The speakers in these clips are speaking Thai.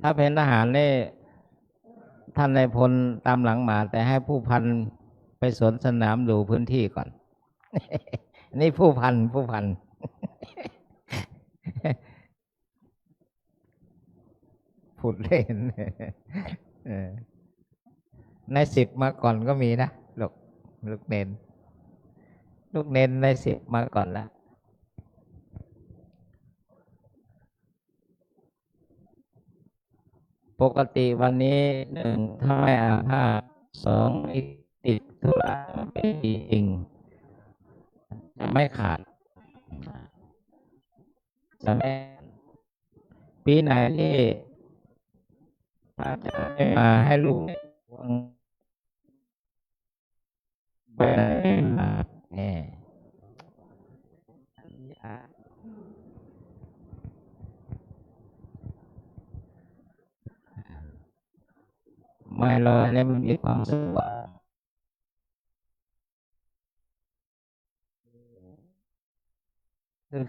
ถ้าเป็นทหารนี่ท่านนายพลตามหลังมาแต่ให้ผู้พันไปสวนสนามดูพื้นที่ก่อน นี่ผู้พันพูดเล่นเออใน10มาก่อนก็มีนะลูกเนนใน10มาก่อนแล้วปกติวันนี้1ถ้าไม่อาพาธ2ติดธุระเป็นจริงจะไม่ขาดจะไม่ปีไหนที่พระอาจารย์ไม่มาให้ลูกไปไหนมาเนี่ยไม่เลยเนี่ยมันมีความสุข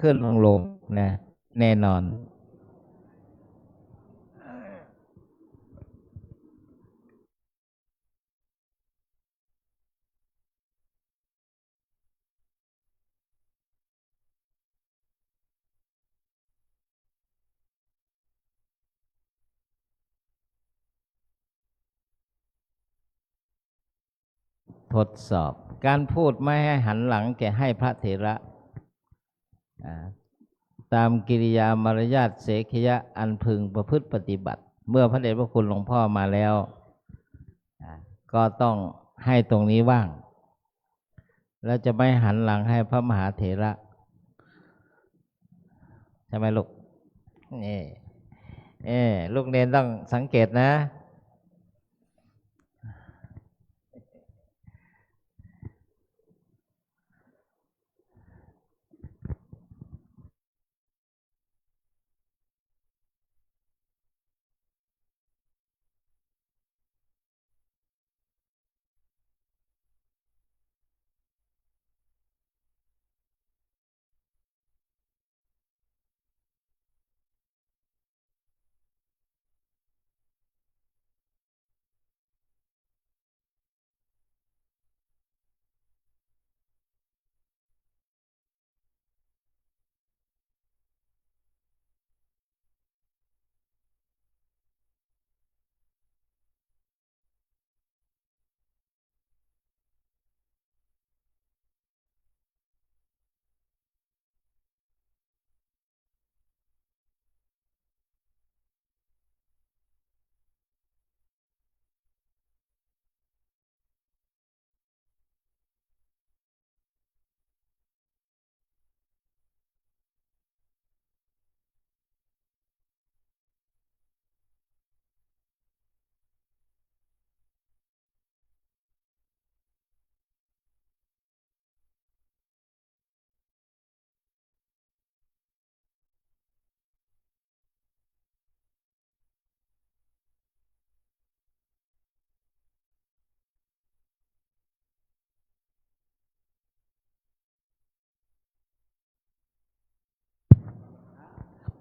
ขึ้นลงนะแน่นอนทดสอบการพูดไม่ให้หันหลังแก่ให้พระเถระตามกิริยามารยาทเสขยะอันพึงประพฤติปฏิบัติเมื่อพระเดชพระคุณหลวงพ่อมาแล้วก็ต้องให้ตรงนี้ว่างแล้วจะไม่หันหลังให้พระมหาเถระใช่ไหมลูกนี่ลูกเนนต้องสังเกตนะ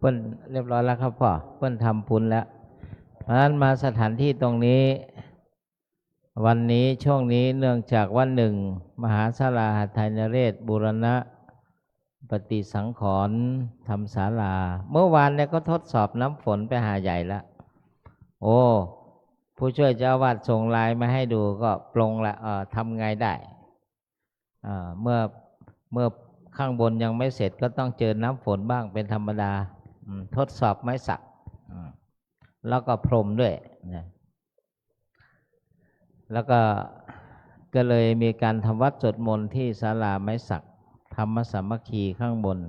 เปิ้นเรียบร้อยแล้วครับพ่อเปิ้นทำพุนแล้วเพราะฉะนั้นมาสถานที่ตรงนี้วันนี้ช่วงนี้เนื่องจากวันหนึ่งมหาศาลาหทัยนเรศบูรณะปฏิสังขรณ์ทำศาลาเมื่อวานเนี่ยก็ทดสอบน้ำฝนไปหาใหญ่แล้วโอ้ผู้ช่วยเจ้าวาดส่งไลน์มาให้ดูก็ปลงละทำไงได้เมื่อข้างบนยังไม่เสร็จก็ต้องเจอน้ำฝนบ้างเป็นธรรมดาทดสอบไม้สักแล้วก็พรมด้วยนะแล้วก็เลยมีการทำวัดสวดมนต์ที่ศาลาไม้สักธรรมสามัคคีข้างบน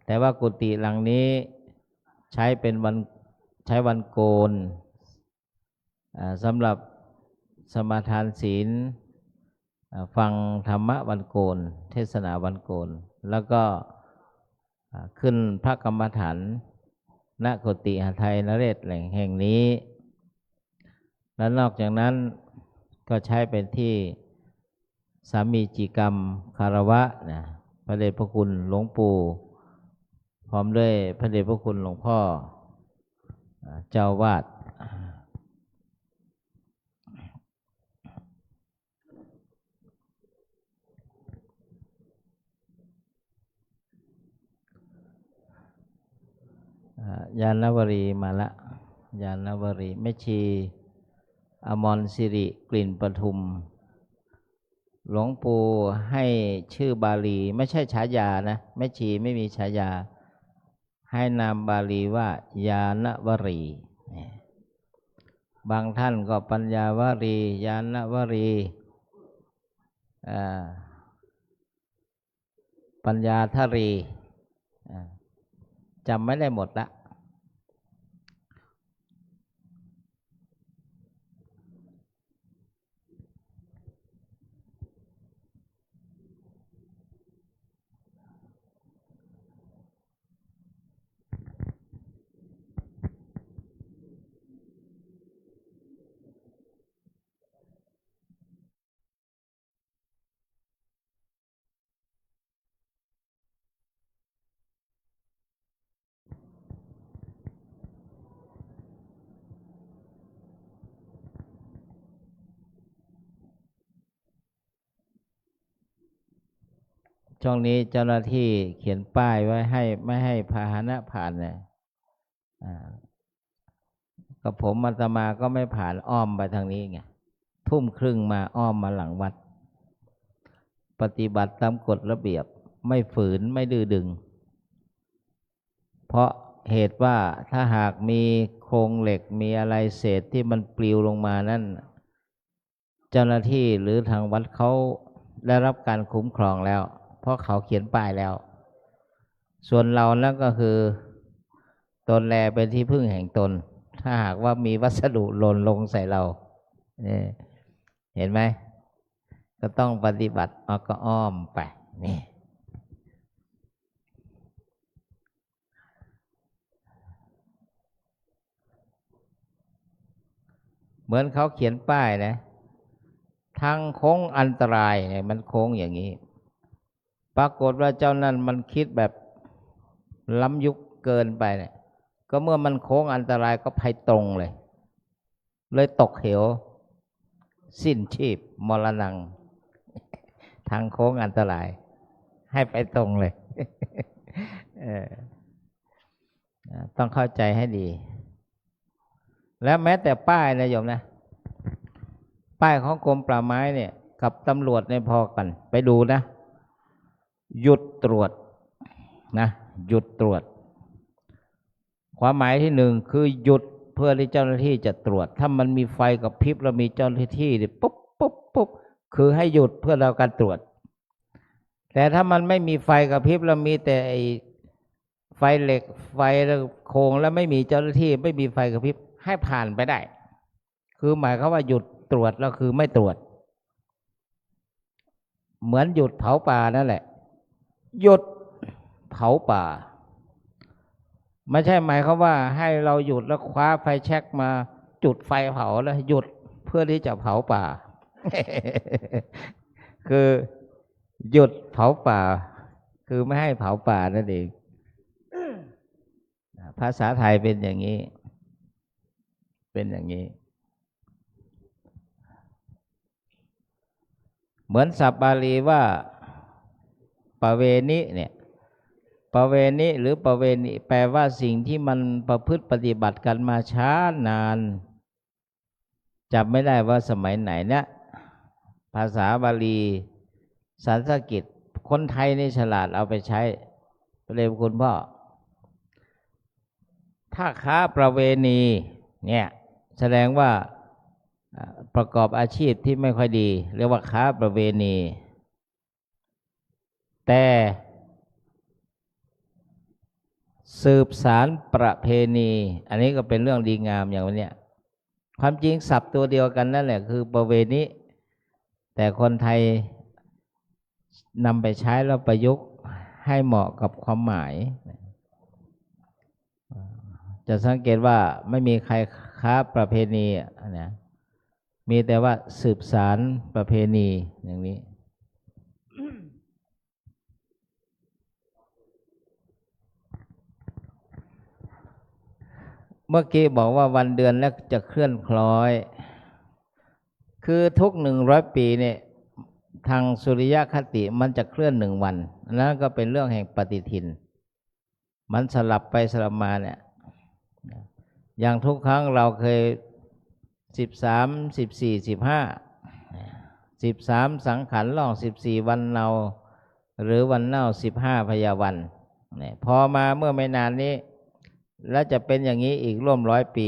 แต่ว่ากุฏิหลังนี้ใช้วันโกนสำหรับสมาทานศีลฟังธรรมะวันโกนเทศนาวันโกนแล้วก็ขึ้นพระกรรมฐานณกุฏิหทัยนเรศแห่งนี้และนอกจากนั้นก็ใช้เป็นที่สามีจิกรรมคารวะนะพระเดชพระคุณหลวงปู่พร้อมด้วยพระเดชพระคุณหลวงพ่อ เจ้าวาดยานวรีมาละยานวรีแม่ชีอมรสิริกลิ่นปทุมหลวงปู่ให้ชื่อบาลีไม่ใช่ฉายานะแม่ชีไม่มีฉายาให้นามบาลีว่ายานวรีบางท่านก็ปัญญาวรียานวรีปัญญาทรีจำไม่ได้หมดละช่วงนี้เจ้าหน้าที่เขียนป้ายไว้ให้ไม่ให้พาหนะผ่านเนี่ยกับผมอาตมาก็ไม่ผ่านอ้อมไปทางนี้ไงทุ่มครึ่งมาอ้อมมาหลังวัดปฏิบัติตามกฎระเบียบไม่ฝืนไม่ดื้อดึงเพราะเหตุว่าถ้าหากมีโครงเหล็กมีอะไรเศษที่มันปลิวลงมานั่นเจ้าหน้าที่หรือทางวัดเขาได้รับการคุ้มครองแล้วเพราะเขาเขียนป้ายแล้วส่วนเรานั่นก็คือตนแลเป็นที่พึ่งแห่งตนถ้าหากว่ามีวัสดุหล่นลงใส่เราเห็นไหมก็ต้องปฏิบัติก็อ้อมไปนี่เหมือนเขาเขียนป้ายนะทางโค้งอันตรายเนี่ยมันโค้งอย่างนี้ปรากฏว่าเจ้านั่นมันคิดแบบล้ำยุคเกินไปเนี่ยก็เมื่อมันโค้งอันตรายก็ไปตรงเลยตกเหวสิ้นชีพมรณงทางโค้งอันตรายให้ไปตรงเลย ต้องเข้าใจให้ดีแล้วแม้แต่ป้ายนะโยมนะป้ายของกรมป่าไม้เนี่ยกับตำรวจเนี่ยพอกันไปดูนะหยุดตรวจนะหยุดตรวจความหมายที่หนึ่งคือหยุดเพื่อที่เจ้าหน้าที่จะตรวจถ้ามันมีไฟกับพริบแล้วมีเจ้าหน้าที่เนี่ยปุ๊บคือให้หยุดเพื่อเราการตรวจแต่ถ้ามันไม่มีไฟกับพริบแล้วมีแต่ไอไฟเหล็กไฟโครงแล้วไม่มีเจ้าหน้าที่ไม่มีไฟกับพริบให้ผ่านไปได้คือหมายความว่าหยุดตรวจแล้วคือไม่ตรวจเหมือนหยุดเผาป่านั่นแหละหยุดเผาป่าไม่ใช่หมายความว่าให้เราหยุดแล้วคว้าไฟแช็กมาจุดไฟเผาแล้วหยุดเพื่อที่จะเผาป่า คือหยุดเผาป่าคือไม่ให้เผาป่านั่นเองภาษาไทยเป็นอย่างนี้เป็นอย่างนี้เหมือนศัพท์บาลีว่าปเวนิเนี่ยปเวนิหรือปเวนิแปลว่าสิ่งที่มันประพฤติปฏิบัติกันมาช้านานจำไม่ได้ว่าสมัยไหนเนี่ยภาษาบาลีสันสกฤตคนไทยนี่ฉลาดเอาไปใช้เลยคุณพ่อถ้าค้าประเวณีเนี่ยแสดงว่าประกอบอาชีพที่ไม่ค่อยดีเรียกว่าค้าประเวณีแต่สืบสารประเพณีอันนี้ก็เป็นเรื่องดีงามอย่างวันนี้ความจริงศัพท์ตัวเดียวกันนั่นแหละคือประเวณีแต่คนไทยนำไปใช้แล้วประยุกต์ให้เหมาะกับความหมายจะสังเกตว่าไม่มีใครค้าประเพณีนะมีแต่ว่าสืบสารประเพณีอย่างนี้ เมื่อกี้บอกว่าวันเดือนแล้วจะเคลื่อนคล้อยคือทุก100 ปีเนี่ยทางสุริยคติมันจะเคลื่อน1 วันนั่นก็เป็นเรื่องแห่งปฏิทินมันสลับไปสลับมาเนี่ยอย่างทุกครั้งเราเคย13 14 15สังขารล่อง14วันเนาหรือวันเน่า15พยาวันเนี่ยพอมาเมื่อไม่นานนี้แล้วจะเป็นอย่างนี้อีกร่วม100 ปี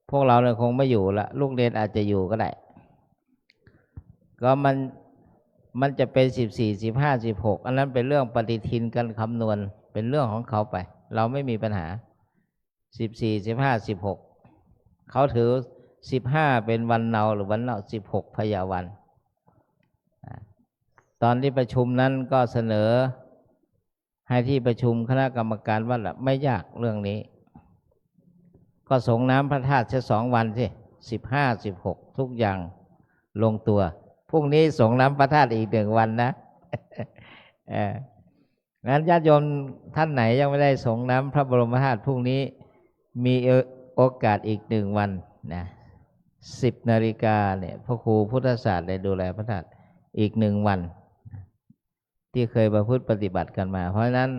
พวกเราเนี่ยคงไม่อยู่ละลูกเรียนอาจจะอยู่ก็ได้ก็มันจะเป็น14 15 16อันนั้นเป็นเรื่องปฏิทินกันคำนวณเป็นเรื่องของเขาไปเราไม่มีปัญหา14 15 16เขาถือ15เป็นวันเนาหรือวันเนา16พยาวันตอนที่ประชุมนั้นก็เสนอให้ที่ประชุมคณะกรรมการวัดไม่ยากเรื่องนี้ก็สงน้ำพระธาตุแค่2 วันสิ15 16ทุกอย่างลงตัวพรุ่งนี้สงน้ำพระธาตุอีก1 วันนะงั้นญาติโยมท่านไหนยังไม่ได้สงน้ำพระบรมธาตุพรุ่งนี้มีโอกาสอีก1 วันนะ10 นาฬิกาเนี่ยพระครูพุทธศาสตร์ได้ดูแลพระธาตุอีก1 วันที่เคยประพฤติปฏิบัติกันมาเพราะฉะนั้น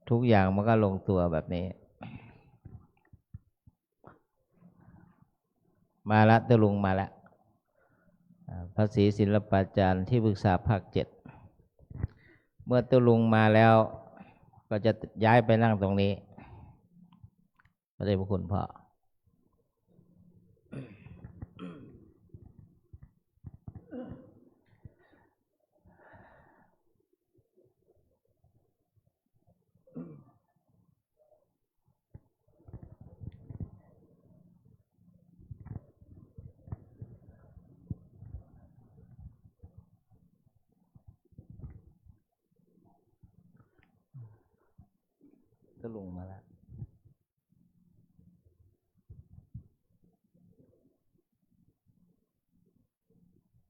ทุกอย่างมันก็ลงตัวแบบนี้มาละตะลุงมาละพระศรีศิลปาจารย์ที่ปรึกษาภาค 7เมื่อตะลุงมาแล้วก็จะย้ายไปนั่งตรงนี้พระเดชพระคุณพ่อตะลุงมาแล้ว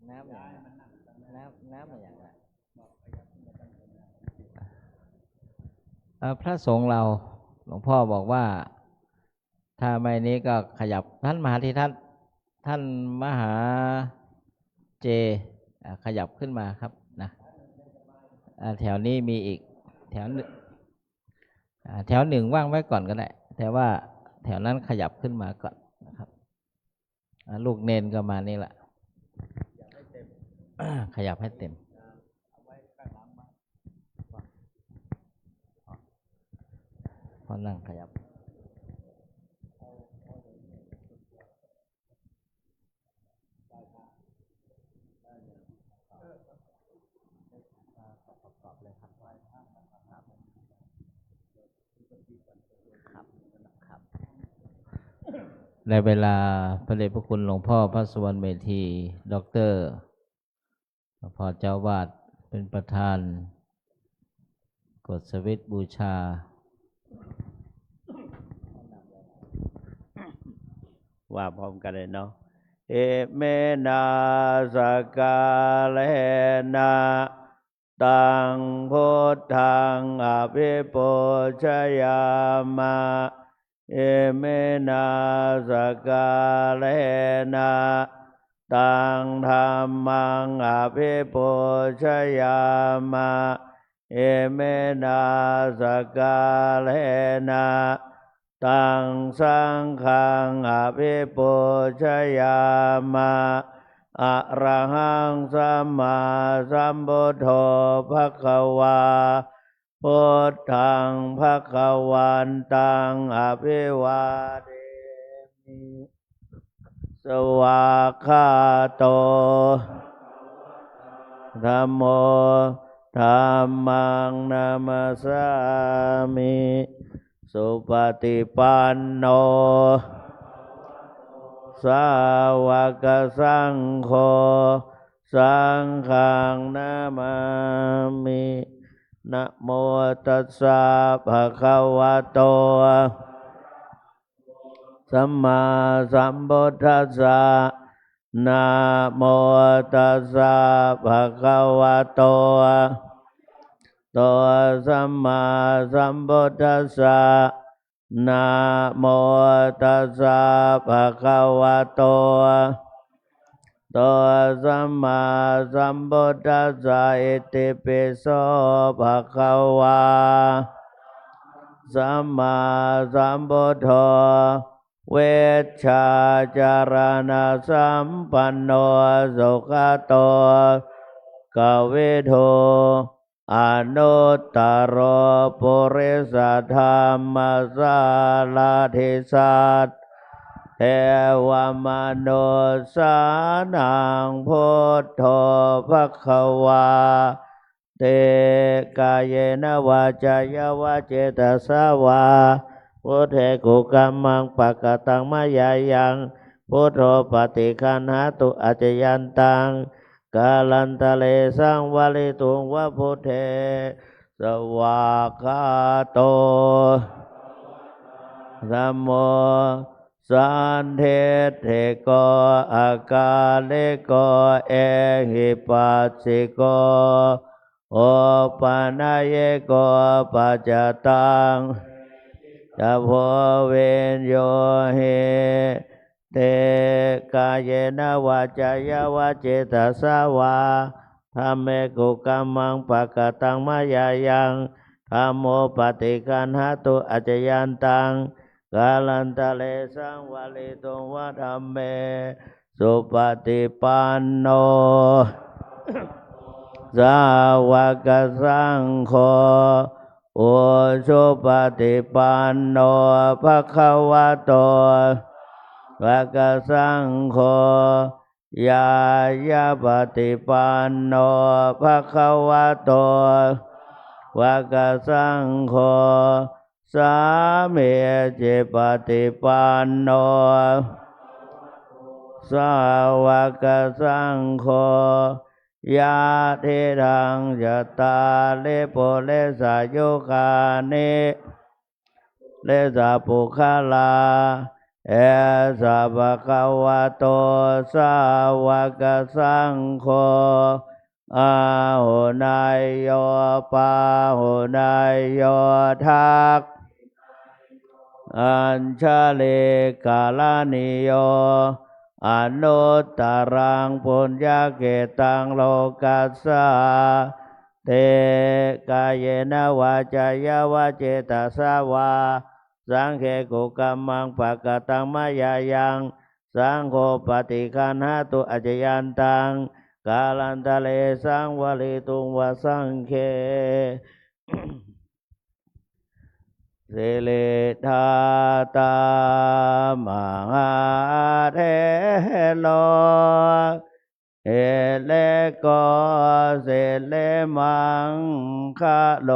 น้ำอย่างน้ำอย่างไรพระสงฆ์เราหลวงพ่อบอกว่าถ้าไม่นี้ก็ขยับท่านมหาธิทัตท่านมหาเจขยับขึ้นมาครับนะแถวนี้มีอีกแถวหนึ่งว่างไว้ก่อนก็ได้แต่ว่าแถวนั้นขยับขึ้นมาก่อนนะครับลูกเนนก็มานี่แหละขยับให้เต็มพอนั่งขยับในเวลาพระเดชพระคุณหลวงพ่อพระสุวรรณเมธีด็อกเตอร์พอเจ้าวาดเป็นประธานกฎสวิตบูชาว่าพร้อมกันเลยเนาะเอเมนาสกาเลนะตังพุทธังอภิปูชยามะเอเมนาสกาเลนะตังธัมมังอภิปูชยามะเอเมนาสกาเลนะตังสังฆังอภิปูชยามะอะระหังสัมมาสัมพุทโธภควาพุทธังภควันตังอภิวาเทมิสวากขาโตธัมโมธัมมังนามัสสามิสุปฏิปันโนสาวกสังโฆสังฆังนามามินะโมตัสสะภะคะวะโตสัมมาสัมพุทธัสสะนะโมตัสสะภะคะวะโตสัมมาสัมพุทธัสสะ นะโมตัสสะภะคะวะโตสัมมาสัมพุทธัสสะอิติปิโสภะคะวะสัมมาสัมพุทโธเวชชาจารณะสัมปันโนสุขโตกเวโทอนุตตรปุริสธรรมสารถิสัตเทวมนุสานังพุทโธภควาเตกายเนวาจายวาเจตสาวาพุทเทกุกัมมังปะกตังมายายังพุทโธปฏิคันหาตุอาจยันตังกาลันตะเลสังวลิตุงวะพุทเทสวากขาโตธัมโมสันเทเทโกอากาเลโกเอหิปัสสิโกโอปานาเยโกปัจจตังจะโพเวนโยเฮเตกายเยนวาจายวาเจตสาวาธัมเมกุกัมมังปะกตังมายายังธัมโมปฏิคันหาตุอาจยันตังกาลันตะเลสังวาลิตุงวะธัมเมสุปฏิปันโนสาวกสังโฆโอสุปฏิปันโนภะคะวะโตภะคะสังโฆยายาปฏิปันโนภะคะวะโตภะคะสังโฆสามีจิปฏิปันโนสาวกสังโฆยะทิรังยะตาเลโปเลสายุคานิเลสาปุคลาเอสะภะคะวะโตสาวกสังโฆอาหุนายโยปาหุนายโยทักอัญชลิกาลานิโยอนุตตรังปุญญเกตังโลกัสสะเตกายเยนวาจายวาเจตสาวาสังเขกุกัมมังปะกตังมายายังสังโฆปฏิคันหาตุอาจยันตังกาลันตะเลสังวลิตุงวะสังเคสิริธาตามหาเทโลเอเลโกเสเลมังคะโล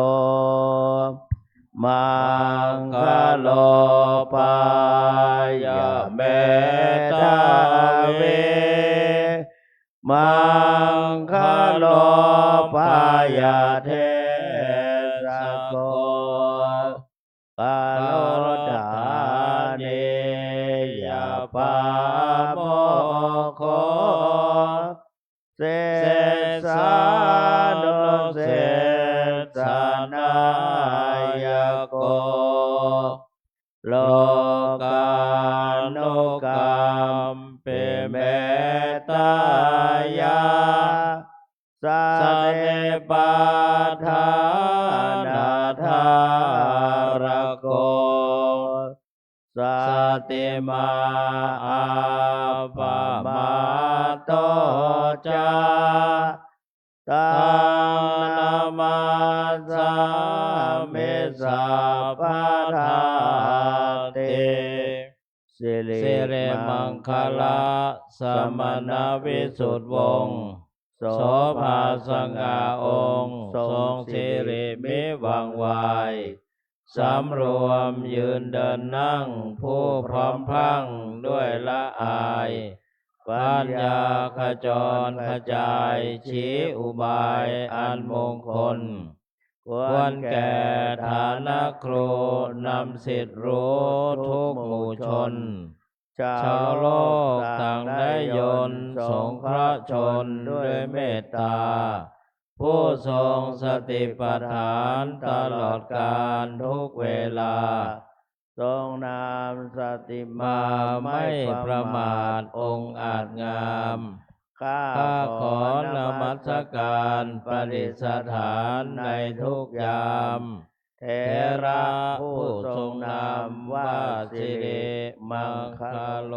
มังคะโลปายะเมตาเวมังคะโลปายะเทสโกกาโลดาเนยปาโมโคเสสานุเสสานายโกโลกานุกรรมเปเมตตายาสัตเตปาทานาธารโกสัตติมาอาปะมาโตจาตังนามาสามิสัพพะทาเตสิริมังคละสมณวิสุทธิวงศ์โสภาสง่าองค์ทรงสิริมิวังไวสำรวมยืนเดินนั่งผู้พร้อมพรั่งด้วยละอายปัญญาขจรขจายชี้อุบายอันมงคลควรแก่ฐานะครูนำสิทธิรู้ทุกหมู่ชนชาวโลกต่างได้ยนสงเคราะห์ชนด้วยเมตตาผู้ทรงสติปัฏฐานตลอดกาลทุกเวลา ทรงนามสติมา มาไม่ ไม่ ประมาทองค์อาจงาม ข้า ข้า ข ข อ อน น มั มั ส ส กา การ ร ป ป ฏิ ฏิ ส ส ถา ถาน น ใน ใน ทุ ทุ ก ก ยาย าม ม เถ เถ ระ ระ ผู้ ผู้ ท ท ร รง ง นาน าม ม ว่า ว่า สิ สิ ริ ริ มั มั ง ง ค ค โล โล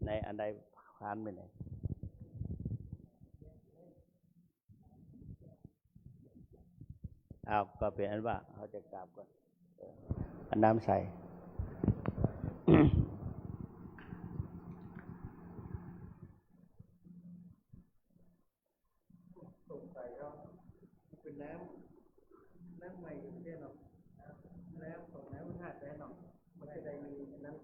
ในอันใดพานไปไหนก็เป็นอันว่าเขาจะกราบก่อนอันน้ำใส่ เป็นน้ำใหม่ไม่ใช่หรอกน้ำของน้ำมันหาดได้หรอกมันจะได้มีน้ำ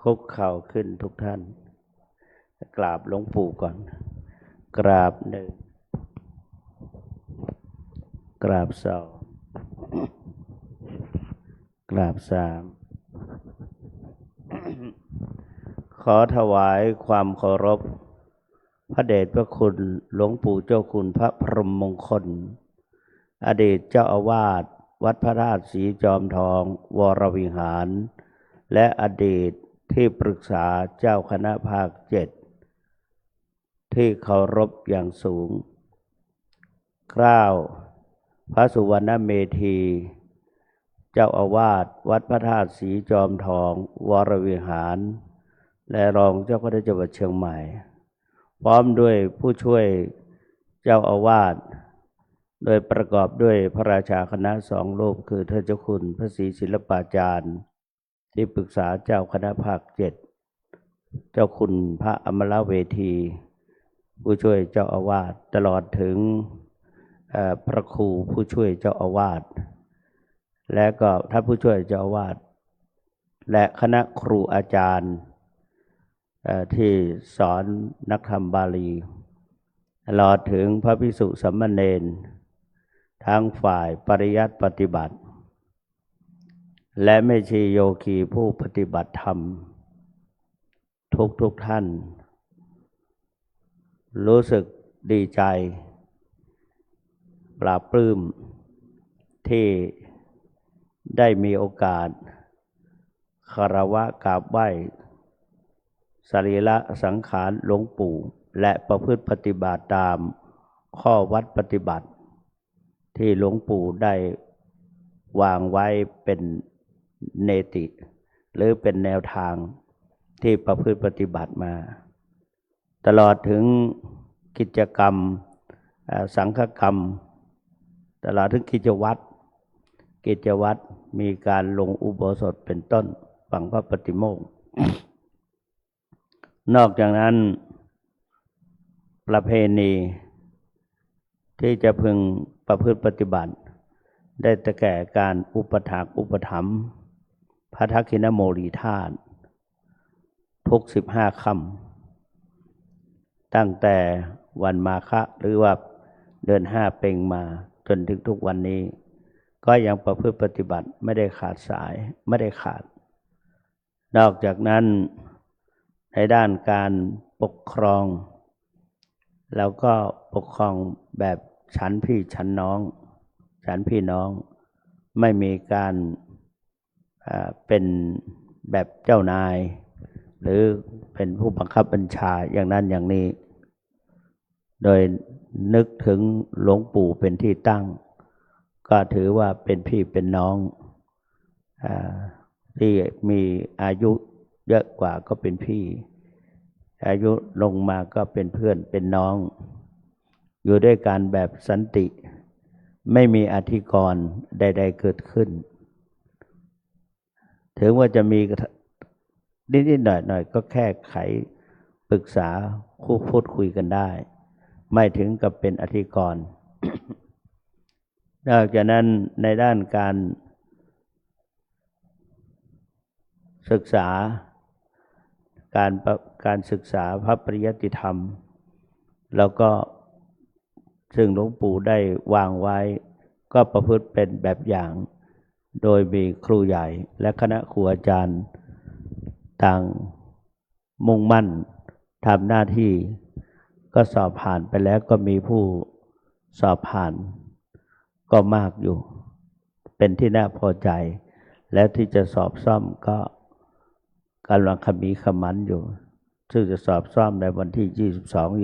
คุกเข่าขึ้นทุกท่านกราบหลวงปู่ก่อน กราบหนึ่งกราบสองกราบสามขอถวายความเคารพพระเดชพระคุณหลวงปู่เจ้าคุณพระพรหมมงคลอดีตเจ้าอาวาสวัดพระธาตุศรีจอมทองวรวิหารและอดีตที่ปรึกษาเจ้าคณะภาค7ที่เคารพอย่างสูงกล้าวพระสุวรรณเมธีเจ้าอาวาสวัดพระธาตุศรีจอมทองวรวิหารและรองเจ้าคณะจังหวัดเชียงใหม่พร้อมด้วยผู้ช่วยเจ้าอาวาสโดยประกอบด้วยพระราชาคณะ2 รูปคือท่านเจ้าคุณพระศรีศิลปาจารย์ที่ปรึกษาเจ้าคณะภาค7เจ้าคุณพระอมรเวทีผู้ช่วยเจ้าอาวาสตลอดถึงพระครูผู้ช่วยเจ้าอาวาสและก็ท่านผู้ช่วยเจ้าอาวาสและคณะครูอาจารย์ที่สอนนักธรรมบาลีตลอดถึงพระภิกษุสามเณรทั้งฝ่ายปริยัติปฏิบัติและแม่ชีโยคีผู้ปฏิบัติธรรมทุกท่านรู้สึกดีใจปลาบปลื้มที่ได้มีโอกาสคารวะกราบไหว้สรีระสังขารหลวงปู่และประพฤติปฏิบัติตามข้อวัดปฏิบัติที่หลวงปู่ได้วางไว้เป็นเนติหรือเป็นแนวทางที่ประพฤติปฏิบัติมาตลอดถึงกิจกรรมสังฆกรรมตลอดถึงกิจวัตรมีการลงอุโบสถเป็นต้นฝังพระปฏิโมกข์นอกจากนั้นประเพณีที่จะพึงประพฤติปฏิบัติได้แก่การอุปถากอุปถัมภ์พระทักษิณโมลีธาตุทุก15 ค่ำตั้งแต่วันมาฆะหรือว่าเดือน5เพ็งมาจนถึงทุกวันนี้ก็ยังประพฤติปฏิบัติไม่ได้ขาดสายไม่ได้ขาดนอกจากนั้นในด้านการปกครองแล้วก็ปกครองแบบฉันพี่ฉันน้องฉันพี่น้องไม่มีการเป็นแบบเจ้านายหรือเป็นผู้บังคับบัญชาอย่างนั้นอย่างนี้โดยนึกถึงหลวงปู่เป็นที่ตั้งก็ถือว่าเป็นพี่เป็นน้องที่มีอายุเยอะกว่าก็เป็นพี่ อายุลงมาก็เป็นเพื่อนเป็นน้อง อยู่ด้วยกันแบบสันติ ไม่มีอธิกรณ์ใดๆเกิดขึ้น ถึงว่าจะมีนิดๆหน่อยๆก็แค่ไขปรึกษาคู่พูดคุยกันได้ ไม่ถึงกับเป็นอธิกรณ์ นอกจากนั้นในด้านการศึกษาการศึกษาพระปริยัติธรรม แล้วก็ซึ่งหลวงปู่ได้วางไว้ก็ประพฤติเป็นแบบอย่าง โดยมีครูใหญ่และคณะครูอาจารย์ต่างมุ่งมั่นทำหน้าที่ก็สอบผ่านไปแล้วก็มีผู้สอบผ่านก็มากอยู่เป็นที่น่าพอใจและที่จะสอบซ่อมก็กำลังขมีขมันอยู่ซึ่งจะสอบซ่อมในวันที่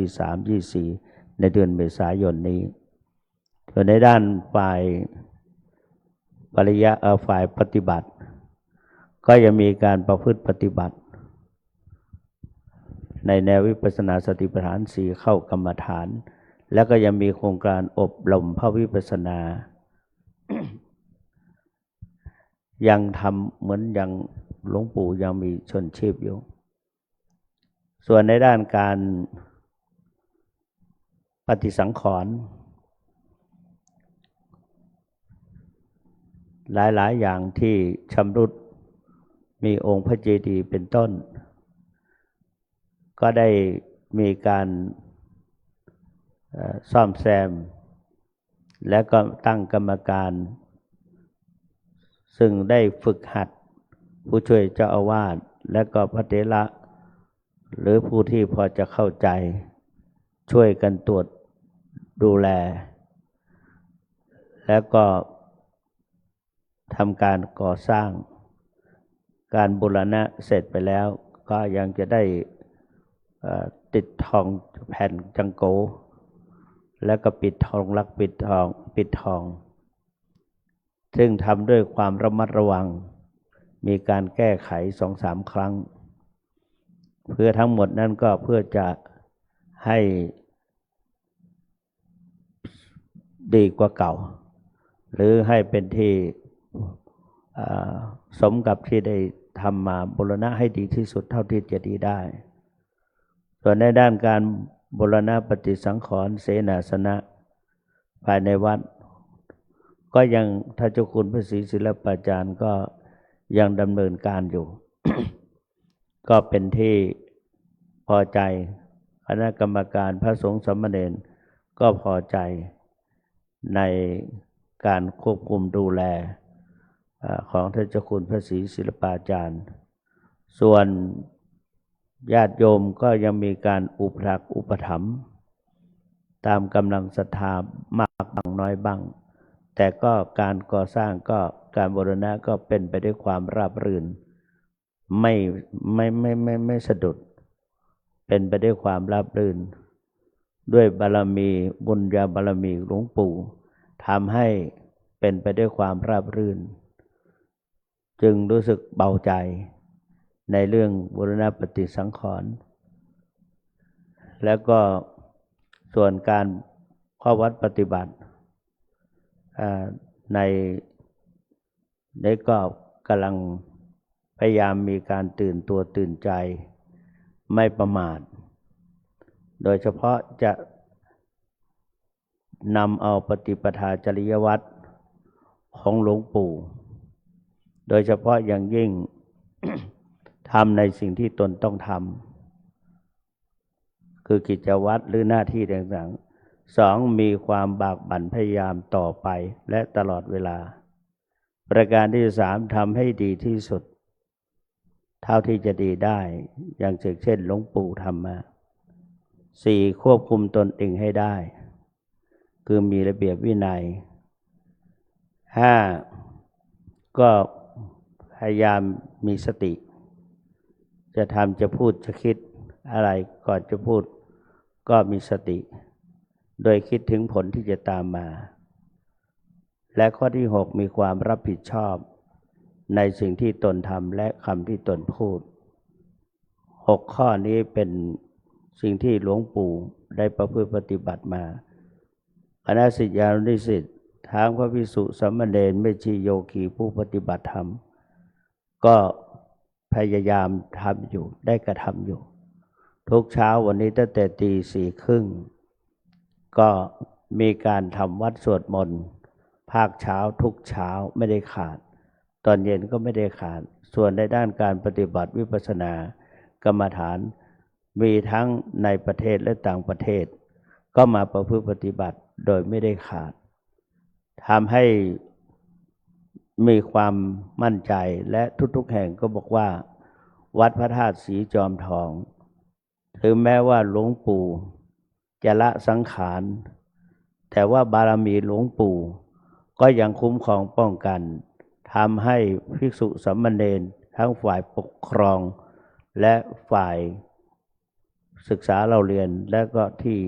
22 23 24 ในเดือนเมษายนนี้ส่วนในด้านฝ่ายฝ่ายปฏิบัติก็ยังมีการประพฤติปฏิบัติในแนววิปัสสนาสติปัฏฐาน 4เข้ากรรมฐานแล้วก็ยังมีโครงการอบรมพระวิปัสสนา ยังทำเหมือนยังหลวงปู่ยังมีชนชีพอยู่ส่วนในด้านการปฏิสังขรณ์หลายๆอย่างที่ชำรุดมีองค์พระเจดีย์เป็นต้นก็ได้มีการซ่อมแซมและก็ตั้งกรรมการซึ่งได้ฝึกหัดผู้ช่วยเจ้าอาวาสและก็พระเถระหรือผู้ที่พอจะเข้าใจช่วยกันตรวจดูแลแล้วก็ทำการก่อสร้างการบูรณะเสร็จไปแล้วก็ยังจะได้ติดทองแผ่นจังโกแล้วก็ปิดทองลักปิดทองซึ่งทำด้วยความระมัดระวังมีการแก้ไข 2-3 ครั้งเพื่อทั้งหมดนั้นก็เพื่อจะให้ดีกว่าเก่าหรือให้เป็นที่สมกับที่ได้ทำมาบูรณะให้ดีที่สุดเท่าที่จะดีได้ส่วนในด้านการบูรณะปฏิสังขรณ์เสนาสนะภายในวัดก็ยังท่านเจ้าคุณพระศรีศิลปาจารย์ก็ยังดำเนินการอยู่ ก็เป็นที่พอใจคณะกรรมการพระสงฆ์สามเณรก็พอใจในการควบคุมดูแลของท่านเจ้าคุณพระศรีศิลปาจารย์ส่วนญาติโยมก็ยังมีการอุปถัมภ์ตามกำลังศรัทธามากบ้างน้อยบ้างแต่ก็การก่อสร้างก็การบูรณะก็เป็นไปด้วยความราบรื่นไม่สะดุดเป็นไปด้วยความราบรื่นด้วยบารมีบุญญาบารมีหลวงปู่ทำให้เป็นไปด้วยความราบรื่นจึงรู้สึกเบาใจในเรื่องบูรณะปฏิสังขรณ์แล้วก็ส่วนการเข้าวัดปฏิบัติในก็กำลังพยายามมีการตื่นตัวตื่นใจไม่ประมาทโดยเฉพาะจะนำเอาปฏิปทาจริยวัตรของหลวงปู่โดยเฉพาะอย่างยิ่ง ทำในสิ่งที่ตนต้องทำคือกิจวัตรหรือหน้าที่ต่างๆ 2. มีความบากบั่นพยายามต่อไปและตลอดเวลาประการที่ 3. ทำให้ดีที่สุดเท่าที่จะดีได้อย่างเช่นหลวงปู่ทำมา 4. ควบคุมตนเองให้ได้คือมีระเบียบวินัย 5. ก็พยายามมีสติจะทำจะพูดจะคิดอะไรก่อนจะพูดก็มีสติโดยคิดถึงผลที่จะตามมาและข้อที่ 6 มีความรับผิดชอบในสิ่งที่ตนทำและคำที่ตนพูด 6 ข้อนี้เป็นสิ่งที่หลวงปู่ได้ประพฤติปฏิบัติมาคณะศิษยานุศิษย์ทั้งพระภิกษุสามเณรแม่ชีโยคีผู้ปฏิบัติธรรมก็พยายามทำอยู่ได้กระทำอยู่ ทุกเช้าวันนี้ตั้งแต่ตี 4:30ก็มีการทำวัดสวดมนต์ภาคเช้าทุกเช้าไม่ได้ขาดตอนเย็นก็ไม่ได้ขาดส่วนในด้านการปฏิบัติวิปัสสนากรรมฐานมีทั้งในประเทศและต่างประเทศก็มาประพฤติปฏิบัติโดยไม่ได้ขาดทำให้มีความมั่นใจและทุกๆแห่งก็บอกว่าวัดพระธาตุศรีจอมทองถึงแม้ว่าหลวงปู่จะละสังขารแต่ว่าบารมีหลวงปู่ก็ยังคุ้มครองป้องกันทำให้ภิกษุสามเณรทั้งฝ่ายปกครองและฝ่ายศึกษาเราเรียนและก็ที่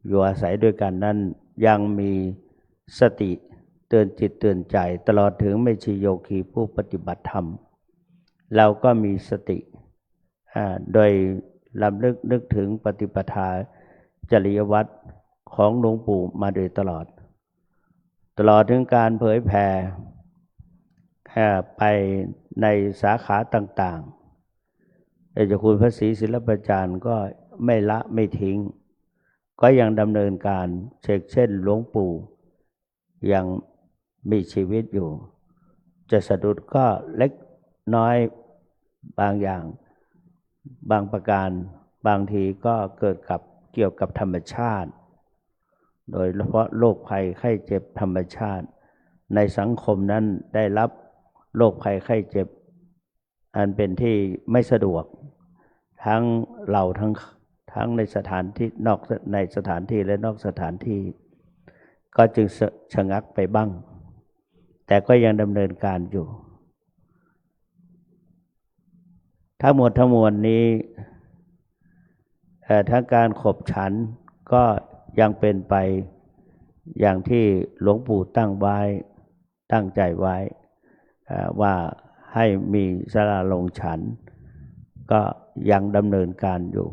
อยู่อาศัยด้วยกันนั้นยังมีสติเตือนจิตเตือนใจตลอดถึงแม่ชีโยคีผู้ปฏิบัติธรรมเราก็มีสติโดยลำลึกนึกถึงปฏิปทาจริยวัตรของหลวงปู่มาโดยตลอดถึงการเผยแผ่ไปในสาขาต่างๆเจ้าคุณพระศรีศิลปาจารย์ก็ไม่ละไม่ทิ้งก็ยังดำเนินการเช่นหลวงปู่ยังมีชีวิตอยู่จะสะดุดก็เล็กน้อยบางอย่างบางประการบางทีก็เกิดกับเกี่ยวกับธรรมชาติโดยเฉพาะโรคภัยไข้เจ็บธรรมชาติในสังคมนั้นได้รับโรคภัยไข้เจ็บอันเป็นที่ไม่สะดวกทั้งเราทั้งในสถานที่นอกในสถานที่และนอกสถานที่ก็จึงชะงักไปบ้างแต่ก็ยังดำเนินการอยู่ทั้งหมดทั้งมวลนี้ทั้งการขบฉันก็ยังเป็นไปอย่างที่หลวงปู่ตั้งใจไว้ว่าให้มีศาลาลงฉันก็ยังดำเนินการอยู่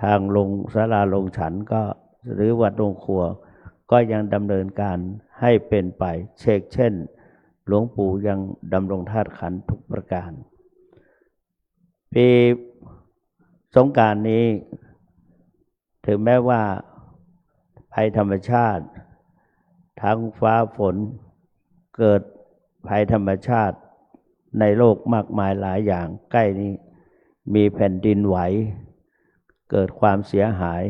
ทางลงศาลาลงฉันก็หรือวัดโรงครัวก็ยังดำเนินการให้เป็นไปเช่นหลวงปู่ยังดำรงธาตุขันธ์ทุกประการปีสงกรานต์นี้ถึงแม้ว่าภัยธรรมชาติทั้งฟ้าฝนเกิดภัยธรรมชาติในโลกมากมายหลายอย่างใกล้นี้มีแผ่นดินไหวเกิดความเสียหาย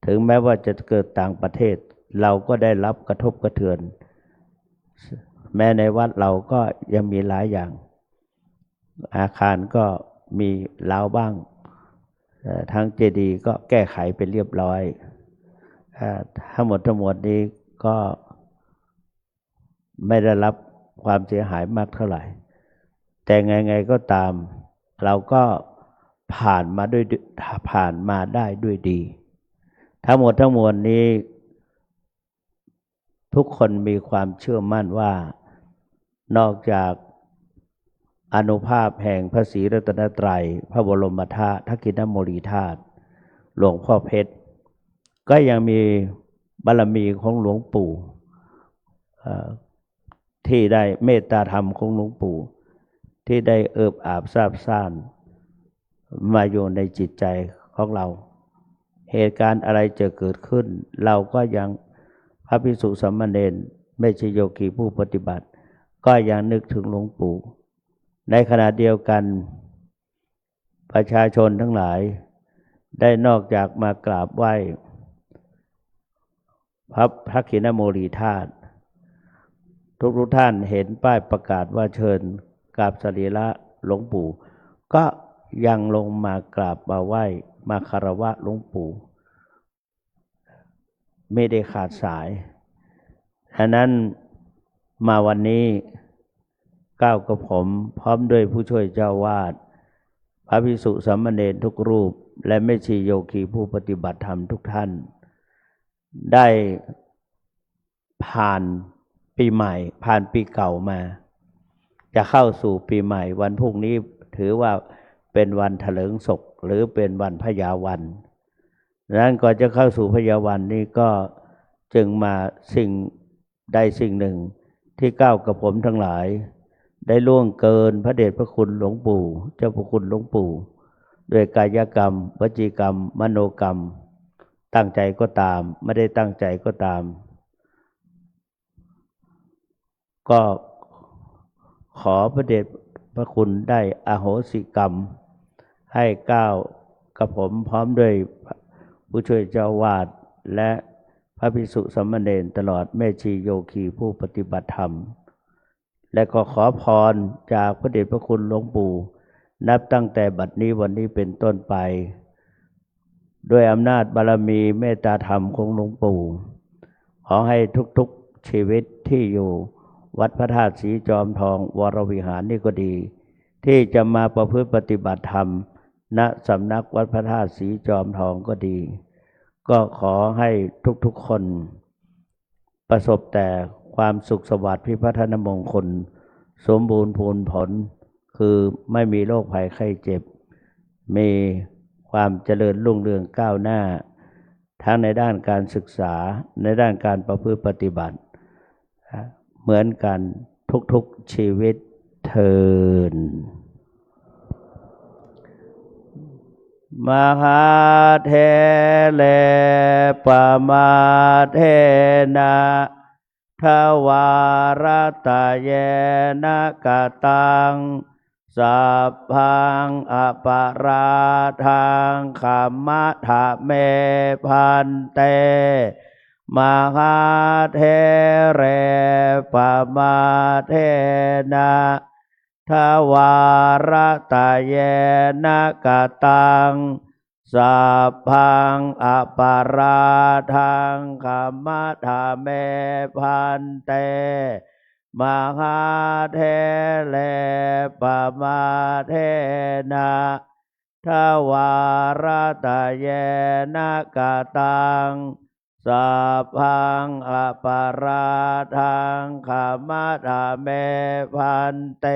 ถึงแม้ว่าจะเกิดต่างประเทศเราก็ได้รับกระทบกระเทือนแม้ในวัดเราก็ยังมีหลายอย่างอาคารก็มีร้าวบ้างทั้งเจดีย์ก็แก้ไขเป็นเรียบร้อยทั้งหมดนี้ก็ไม่ได้รับความเสียหายมากเท่าไหร่แต่ไงก็ตามเราก็ผ่านมาได้ด้วยดีทั้งหมดนี้ทุกคนมีความเชื่อมั่นว่านอกจากอานุภาพแห่งพระศรีรัตนตรัยพระบรมธาตุทักษิณโมลีธาตุหลวงพ่อเพชรก็ยังมีบารมีของหลวงปู่ที่ได้เมตตาธรรมของหลวงปู่ที่ได้เอิบอาบซาบซ่านมาอยู่ในจิตใจของเราเหตุการณ์อะไรจะเกิดขึ้นเราก็ยังพระภิกษุสามเณรไม่ใช่โยคีผู้ปฏิบัติก็ยังนึกถึงหลวงปู่ในขณะเดียวกันประชาชนทั้งหลายได้นอกจากมากราบไหว้พระทักษิณโมลีธาตุทุกท่านเห็นป้ายประกาศว่าเชิญกราบสรีระหลวงปู่ก็ยังลงมากราบมาไหว้มาคารวะหลวงปู่ไม่ได้ขาดสายฉะนั้นมาวันนี้ก้าวกับผมพร้อมด้วยผู้ช่วยเจ้าวาดพระภิกษุสามเณรทุกรูปและแม่ชีโยคีผู้ปฏิบัติธรรมทุกท่านได้ผ่านปีใหม่ผ่านปีเก่ามาจะเข้าสู่ปีใหม่วันพรุ่งนี้ถือว่า เป็นวันเถลิงศกหรือเป็นวันพญาวันดังนั้นก่อนจะเข้าสู่พญาวันนี้ก็จึงมาสิ่งใดสิ่งหนึ่งที่ก้าวกับผมทั้งหลายได้ล่วงเกินพระเดชพระคุณหลวงปู่เจ้าพระคุณหลวงปู่ด้วยกายกรรมวจีกรรมมโนกรรมตั้งใจก็ตามไม่ได้ตั้งใจก็ตามก็ขอพระเดชพระคุณได้อโหสิกรรมให้ก้าวกับผมพร้อมด้วยผู้ช่วยเจ้าวาดและพระภิกษุสามเณรตลอดแม่ชีโยคีผู้ปฏิบัติธรรมและก็ขอพรจากพระเดชพระคุณหลวงปู่นับตั้งแต่บัดนี้วันนี้เป็นต้นไปด้วยอำนาจบารมีเมตตาธรรมของหลวงปู่ขอให้ทุกๆชีวิตที่อยู่วัดพระธาตุสีจอมทองวรวิหารนี่ก็ดีที่จะมาประพฤติปฏิบัติธรรมณสำนักวัดพระธาตุสีจอมทองก็ดีก็ขอให้ทุกๆคนประสบแต่ความสุขสวัสดิ์พิพัฒนมงคลสมบูรณ์พูนผลคือไม่มีโรคภัยไข้เจ็บมีความเจริญรุ่งเรืองก้าวหน้าทั้งในด้านการศึกษาในด้านการประพฤติปฏิบัติเหมือนกันทุกๆชีวิตเทินมหาเทเลปมาเทนะทวารตะเยนะกตังสัพพังอปาราทังขัมมะทะเมพันเตมหาเทเรปมาเทนะทวารตะเยนะกตังสัพพังอปาราทังขัมมะทะเมพันเตมหาเทเลปมาเทนะทวารตะเยนะกตังสัพพังอปาราทังขัมมะทะเมพันเต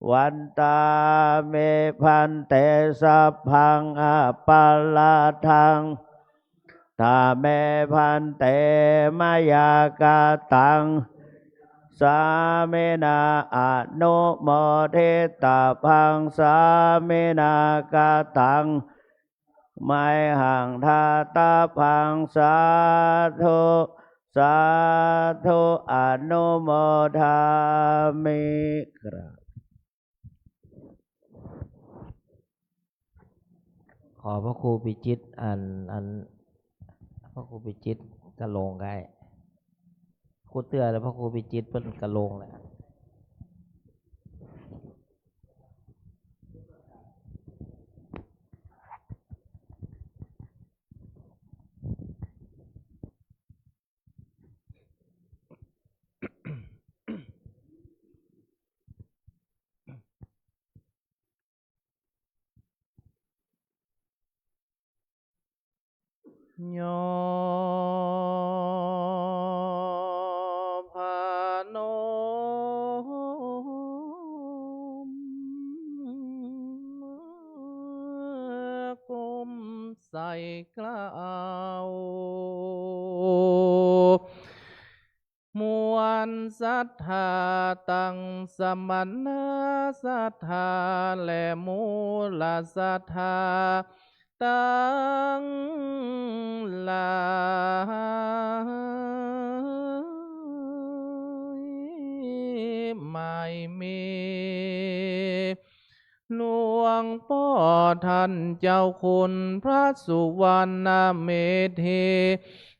วันตาเมพันเตสัพพังอปาราทังทาเมพันเตมายากตังสาเมนาอนุโมเทตาพังสาเมนากตังไมหังทาตาพังสาธุสาธุอนุโมทามิครับขอพระครูปิจิตอันพระครูปิจิตกระโลงได้ครูเตื้อแล้วพระครูปิจิตเป็นกระโลงแหละโยพานมกุมใส่กล้าวมวลศรัทธาตั้งสมณศรัทธาและมูลศรัทธาตั้งหลายไม่มีหลวงพ่อท่านเจ้าคุณพระสุวรรณเมธี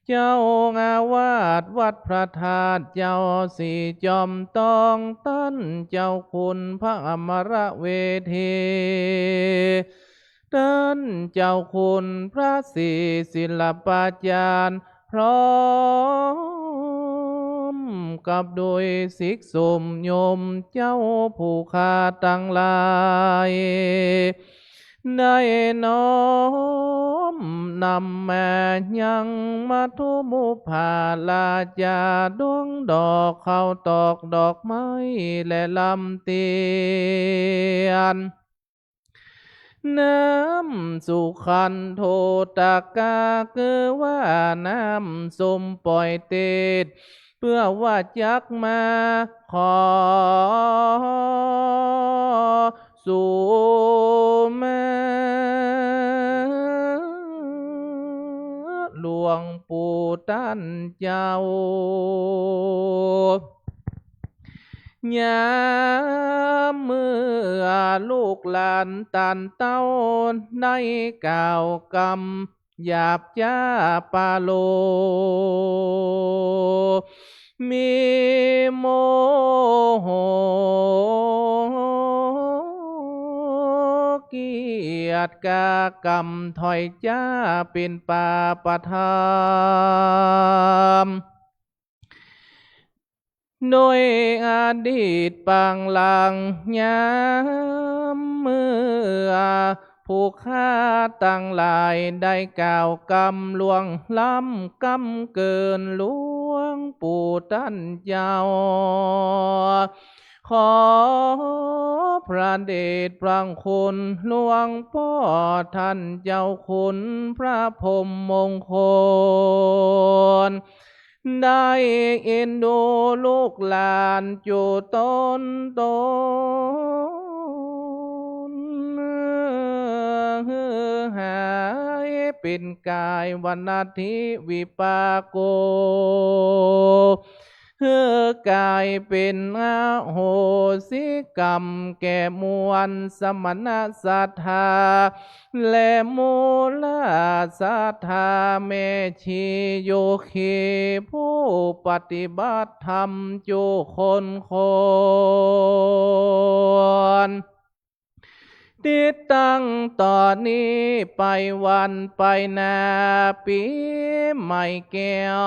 เจ้าอาวาสวัดพระธาตุเจ้าสีจอมตองตั้นเจ้าคุณพระอมรเวทีท่านเจ้าคุณพระศรีศิลปาจารย์พร้อมกับโดยศิกษุสมโยมเจ้าผู้ข้าตั้งหลายได้น้อมนำแม่ยังมาทุมุภาลาจาดวงดอกข้าวตอกดอกไม้และลำเตียน น้ำสุขันโทตากาคือว่าน้ำสมปล่อยเตดเพื่อว่าจักมาขอสู่มาหลวงปู่ท่านเจ้ายามเมื่อลูกหลานตันเต้าได้กล่าวกรรมหยาบจ้าปาโลมีโมโหเกียรติกากรรมถอยจ้าเป็นปาประทามโดยอดีตปางหลังยามเมื่อผู้ฆ่าตั้งหลายได้กล่าวกรรมลวงล้ำกรรมเกินหลวงปู่ท่านเจ้าขอพระเดชพระคุณหลวงพ่อท่านเจ้าคุณพระพรหมมงคลได้เอ็นดูลูกหลานอยู่ต้นหายเป็นกายวันนาทิวิปากโกกายเป็นอโหสิกรรมแก่มวลสมณศรัทธาและมูลศรัทธาเมชีโยคีผู้ปฏิบัติธรรมจุคนติดตั้งต่อนนี้ไปวันไปนาปีใหม่แก้ว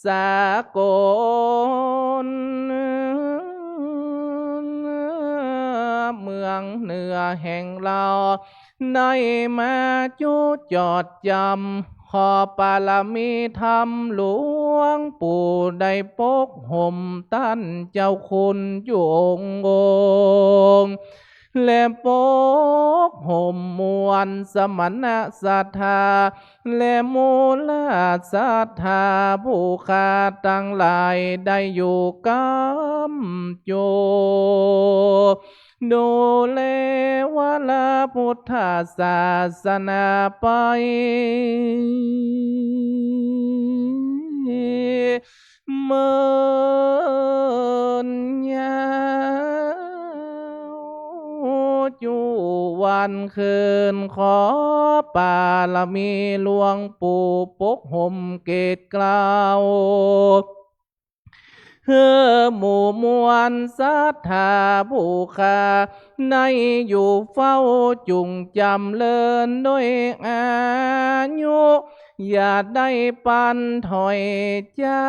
สากลเมืองเหนือแห่งเราได้มาจุจดจำขอปารมีธรรมหลวงปู่ได้ปกห่มท่านเจ้าคุณอยู่องค์และปกห่มมวลสมณศรัทธาและมูลศรัทธาผู้ขาตั้งหลายได้อยู่กัมโยดูแลวลาพุทธศาสนาไปเมินยาวจูวันคืนขอปารมีหลวงปู่ปกห่มเกศกล่าวหมู่มวลศรัทธาผู้ขาในอยู่เฝ้าจุงจำเลินด้วยอายุอย่าได้ปันถอยจ้า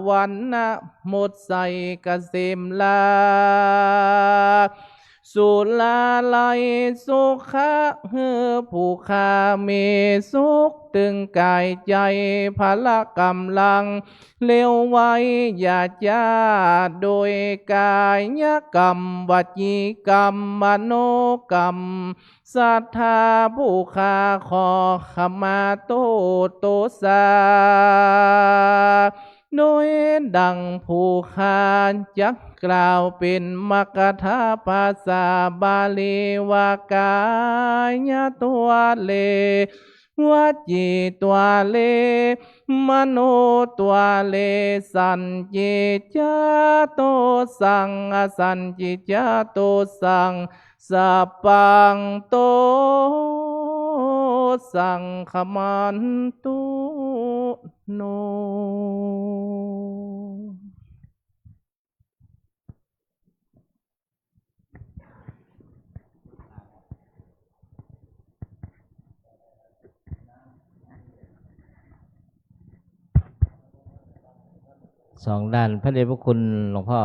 วันนะหมดใส่กเกษมลาสุลาลัยสุขะผู้ขามีสุขตึงกายใจพละกำลังเลี้ยวไว้อย่าจ้าโดยกายกรรมวจีกรรมมโนกรรมศรัทธาผู้ขาขอขมาโตสาโดยดังผู้ขาจักกล่าวเป็นมกถาภาษาบาลีวากายตัวเลวจีตัวเลมโนตัวเลสัญจิจโตสังอสัญจิจโตสังสัพพังโตสังขมันตุโนสองด้านพระเดชพระคุณหลวงพ่อ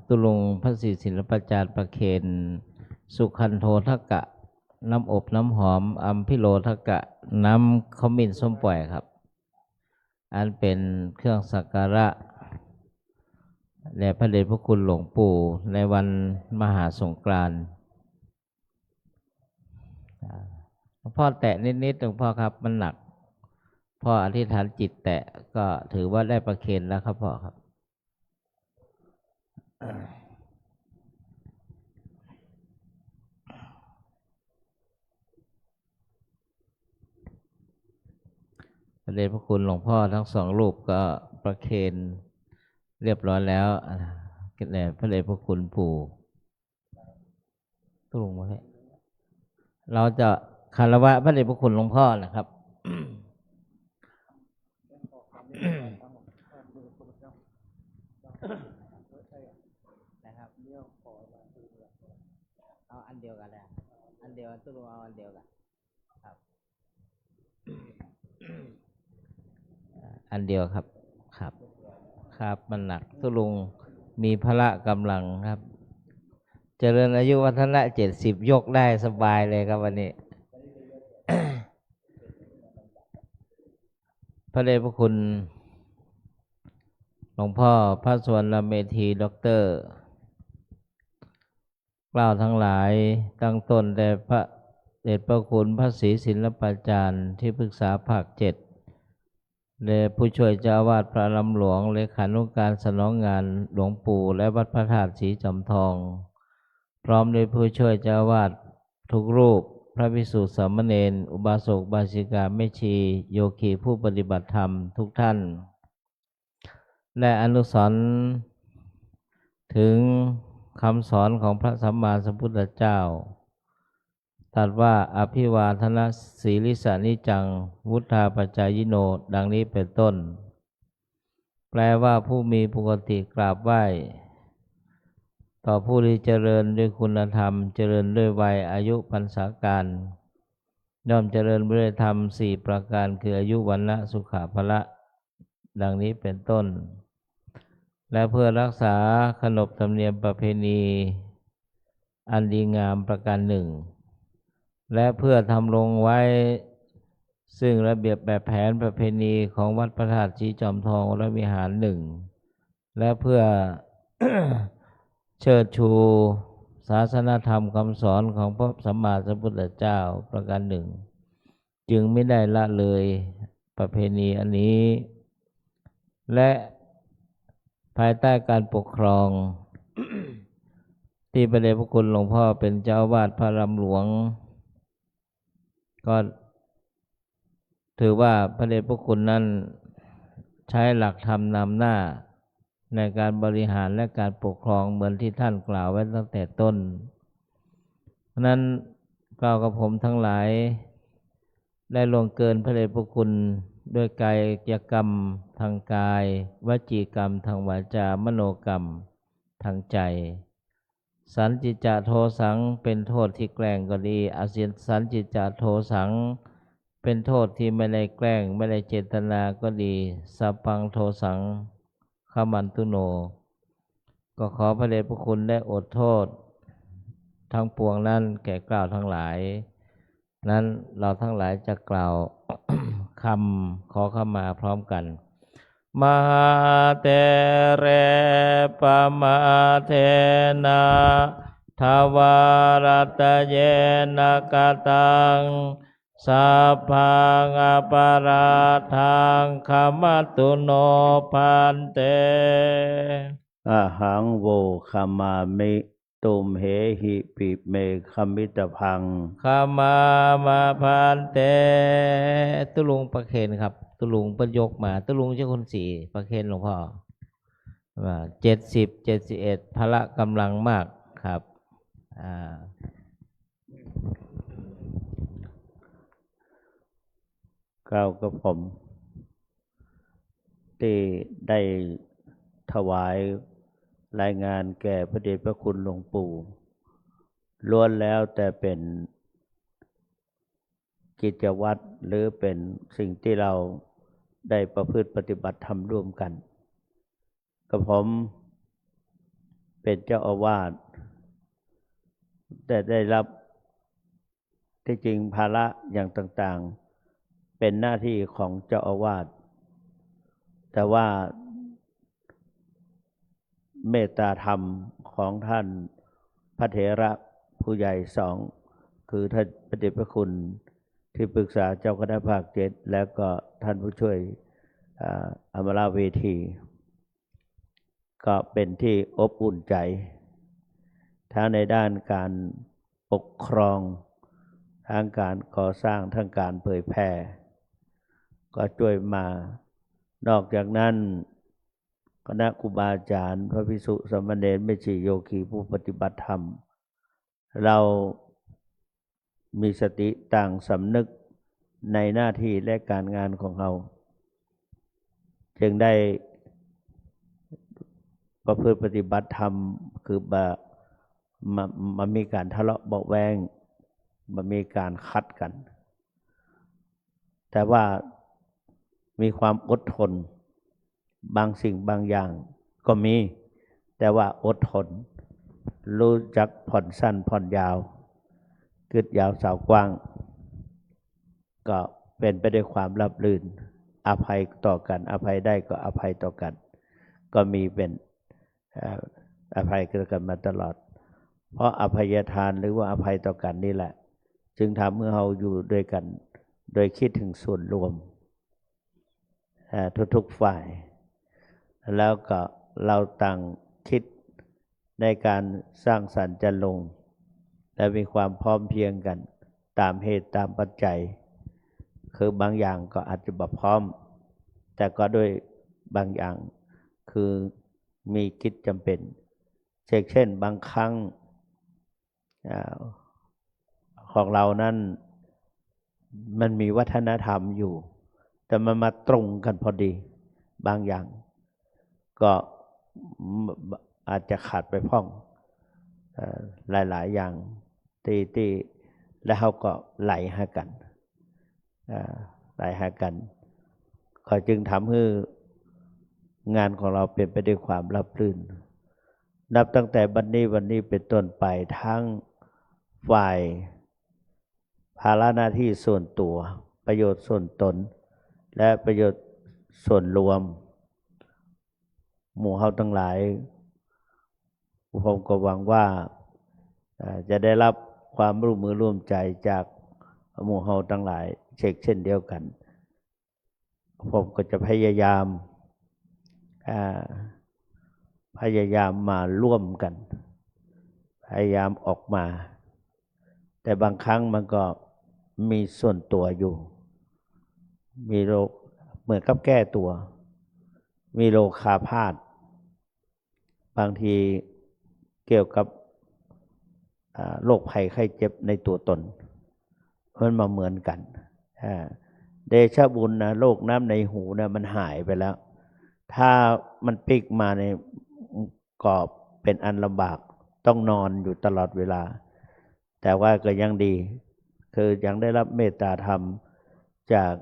ตุลงพระศรีศิลปาจารย์ประเคนสุขันโททกะน้ำอบน้ำหอมอัมพิโลทกะน้ำขมิ้นส้มปล่อยครับอันเป็นเครื่องสักการะแด่พระเดชพระคุณหลวงปู่ในวันมหาสงกรานต์ หลวงพ่อแตะนิดๆหลวงพ่อครับมันหนักพ่ออธิษฐานจิตแตะก็ถือว่าได้ประเคนแล้วครับพ่อครับพระเดชพระคุณหลวงพ่อทั้งสองรูปก็ประเคนเรียบร้อยแล้วพระเดชพระคุณปู่ตุลุงมาให้เราจะคารวะพระเดชพระคุณหลวงพ่อนะครับนะครับเอาอันเดียวกันเลยอันเดียวตุลุงเอาอันเดียวกันครับอันเดียวครับครับครับมันหนักตุลุงมีพละกำลังครับเจริญอายุวัฒนะ70ยกได้สบายเลยครับวันนี้ พระเดชพระคุณหลวงพ่อพระสวรรณเมธีด็อกเตอร์กล่าวทั้งหลายตั้งต้นแต่พระเดชพระคุณพระศรีศิลปาจารย์ที่ปรึกษาภาค7และผู้ช่วยเจ้าอาวาสพระลำหลวงเลขานุการสนองงานหลวงปู่และวัดพระธาตุศรีจอมทองพร้อมด้วยผู้ช่วยเจ้าอาวาสทุกรูปพระภิกษุสามเณรอุบาสกอุบาสิกาแม่ชีโยคีผู้ปฏิบัติธรรมทุกท่านและอนุสรณ์ถึงคำสอนของพระสัมมาสัมพุทธเจ้าตรัสว่าอภิวาทนาสีลิสานิจังวุธาปัจจายโนดังนี้เป็นต้นแปลว่าผู้มีปกติกราบไหว้ต่อผู้ที่เจริญด้วยคุณธรรมเจริญด้วยวัยอายุพรรษาการย่อมเจริญด้วยธรรม4ประการคืออายุวันนะสุขภละดังนี้เป็นต้นและเพื่อรักษาขนบธรรมเนียมประเพณีอันดีงามประการหนึ่งและเพื่อทำลงไว้ซึ่งระเบียบแบบแผนประเพณีของวัดพระธาตุศรีจอมทองวรวิหารหนึ่งและเพื่อ เชิดชูศาสนธรรมคำสอนของพระสัมมาสัมพุทธเจ้าประการหนึ่งจึงไม่ได้ละเลยประเพณีอันนี้และภายใต้การปกครอง ที่พระเดชพระคุณหลวงพ่อเป็นเจ้าอาวาสพระลำหลวงก็ถือว่าพระเดชพระคุณนั้นใช้หลักธรรมนำหน้าในการบริหารและการปกครองเหมือนที่ท่านกล่าวไว้ตั้งแต่ต้นเพราะนั้นกล่าวกับผมทั้งหลายได้ล่วงเกินพระเดชพระคุณด้วยกายกรรมทางกายวจีกรรมทางวาจามโนกรรมทางใจสันจิจะโทสังเป็นโทษที่แกล้งก็ดีอสันจิจะโทสังเป็นโทษที่ไม่ได้แกล้งไม่ได้เจตนาก็ดีสัพพังโทสังขมันตุโนก็ขอพระเดชพระคุณได้อดโทษทั้งปวงนั้นแก่กล่าวทั้งหลายนั้นเราทั้งหลายจะกล่าว คำขอเข้ามาพร้อมกันมหาเตเรปมาเทนะทวารตะเยนะกตังสัพพังอปาราทังขมัตตุโนพันเตอะหังโวคามามิตุมเหหิปิเมคมิตพังขมามาพันเตตุลุงประเคนครับตุลุงประยกมาตุลุงเจ้าคนสี่ประเคนหลวงพ่อว่า70 71พละกำลังมากครับกล่าวกับผมที่ได้ถวายรายงานแก่พระเดชพระคุณหลวงปู่ล้วนแล้วแต่เป็นกิจวัตรหรือเป็นสิ่งที่เราได้ประพฤติปฏิบัติธรรมร่วมกันกับผมเป็นเจ้าอาวาสแต่ได้รับที่จริงภาระอย่างต่างๆเป็นหน้าที่ของเจ้าอาวาสแต่ว่าเมตตาธรรมของท่านพระเถระผู้ใหญ่สอง คือท่านพระเดชพระคุณที่ปรึกษาเจ้าคณะภาค7แล้วก็ท่านผู้ช่วยอมราเวทีก็เป็นที่อบอุ่นใจทั้งในด้านการปกครองทั้งการก่อสร้างทั้งการเผยแพร่ก็ช่วยมานอกจากนั้นคณะครูบาอาจารย์พระภิกษุสามเณรแม่ชีโยคีผู้ปฏิบัติธรรมเรามีสติต่างสำนึกในหน้าที่และการงานของเราจึงได้ประพฤติปฏิบัติธรรมคือมันมีการทะเลาะเบาะแวงมันมีการขัดกันแต่ว่ามีความอดทนบางสิ่งบางอย่างก็มีแต่ว่าอดทนรู้จักผ่อนสั้นผ่อนยาวกึดยาวสาวกว้างก็เป็นไปด้วยความราบรื่นอภัยต่อกันอภัยได้ก็อภัยต่อกันก็มีเป็นอภัยกันมาตลอดเพราะอภัยทานหรือว่าอภัยต่อกันนี่แหละจึงทำเมื่อเราอยู่ด้วยกันโดยคิดถึงส่วนรวมทุกๆฝ่ายแล้วก็เราต่างคิดในการสร้างสรรค์จะลงและมีความพร้อมเพรียงกันตามเหตุตามปัจจัยคือบางอย่างก็อาจจะบ่พร้อมแต่ก็ด้วยบางอย่างคือมีกิจจำเป็นเช่นบางครั้งของเรานั้นมันมีวัฒนธรรมอยู่แต่มันมาตรงกันพอดีบางอย่างก็อาจจะขาดไปพ้องหลายๆอย่างที่แล้วเขาก็ไหลหากันก็จึงทำให้งานของเราเป็นไปด้วยความราบรื่นนับตั้งแต่วันนี้เป็นต้นไปทั้งฝ่ายภาระหน้าที่ส่วนตัวประโยชน์ส่วนตนและประโยชน์ส่วนรวมหมู่เฮาทั้งหลายผมก็หวังว่าจะได้รับความร่วมมือร่วมใจจากหมู่เฮาทั้งหลายเช่นเดียวกันผมก็จะพยายามมาร่วมกันพยายามออกมาแต่บางครั้งมันก็มีส่วนตัวอยู่มีโรคเหมือนกับแก้ตัวมีโรคาพาธบางทีเกี่ยวกับโรคภัยไข้เจ็บในตัวตนมันมาเหมือนกันเดชะบุญนะโรคน้ำในหูนะมันหายไปแล้วถ้ามันปิกมาในกรอบเป็นอันลำบากต้องนอนอยู่ตลอดเวลาแต่ว่าก็ยังดีคือยังได้รับเมตตาธรรมจาก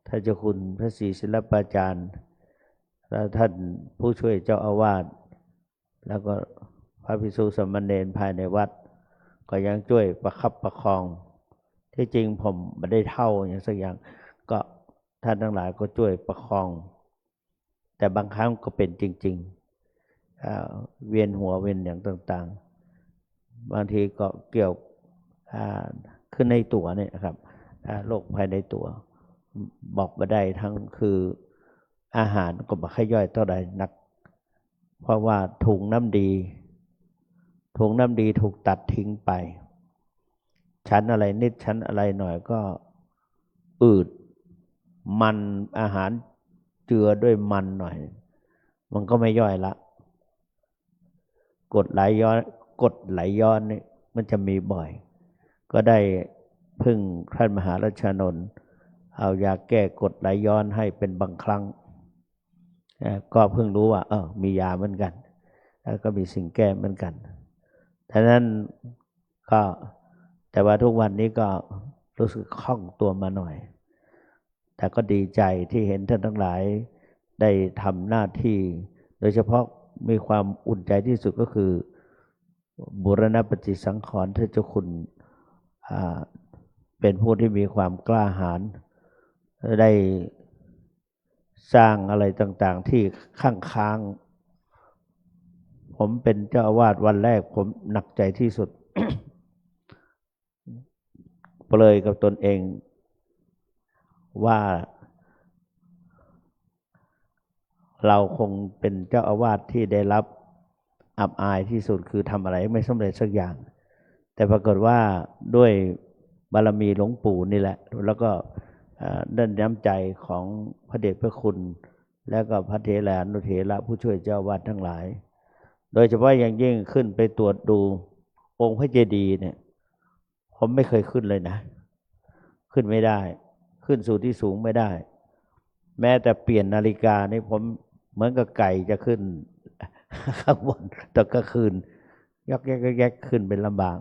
ท่านเจ้าคุณพระศรีศิลปาจารย์และท่านผู้ช่วยเจ้าอาวาสแล้วก็พระภิกษุสามเณรภายในวัดก็ยังช่วยประคับประคองที่จริงผมไม่ได้เท่าอย่างสักอย่างก็ท่านทั้งหลายก็ช่วยประคองแต่บางครั้งก็เป็นจริงๆเวียนหัวเวียนอย่างต่างๆบางทีก็เกี่ยวขึ้นในตัวเนี่ยครับโรคภายในตัวบอกมาได้ทั้งคืออาหารก็บ่ค่อยย่อยเท่าใดนักเพราะว่าถุงน้ำดีถูกตัดทิ้งไปชั้นอะไรนิดชั้นอะไรหน่อยก็อืดมันอาหารเจือด้วยมันหน่อยมันก็ไม่ย่อยละกรดไหลย้อนนี่มันจะมีบ่อยก็ได้พึ่งท่านมหาราชานนท์เอายาแก้กรดไหลย้อนให้เป็นบางครั้งก็เพิ่งรู้ว่ามียาเหมือนกันแล้วก็มีสิ่งแก้เหมือนกันดังนั้นก็แต่ว่าทุกวันนี้ก็รู้สึกคล่องตัวมาหน่อยแต่ก็ดีใจที่เห็นท่านทั้งหลายได้ทำหน้าที่โดยเฉพาะมีความอุ่นใจที่สุดก็คือบูรณปฏิสังขรณ์ท่านเจ้าคุณเป็นผู้ที่มีความกล้าหาญได้สร้างอะไรต่างๆที่ค้างผมเป็นเจ้าอาวาสวันแรกผมหนักใจที่สุด เปรยกับตนเองว่าเราคงเป็นเจ้าอาวาสที่ได้รับอับอายที่สุดคือทำอะไรไม่สำเร็จสักอย่างแต่ปรากฏว่าด้วยบารมีหลวงปู่นี่แหละแล้วก็ด้านน้ำใจของพระเดชพระคุณและก็พระเถรานุเถระผู้ช่วยเจ้าอาวาสทั้งหลายโดยเฉพาะอย่างยิ่งขึ้นไปตรวจดูองค์พระเจดีย์เนี่ยผมไม่เคยขึ้นเลยนะขึ้นไม่ได้ขึ้นสู่ที่สูงไม่ได้แม้แต่เปลี่ยนนาฬิกานี่ผมเหมือนกับไก่จะขึ้นข้างบนตอนกลางคืนยกแยกขึ้นเป็นลำบาก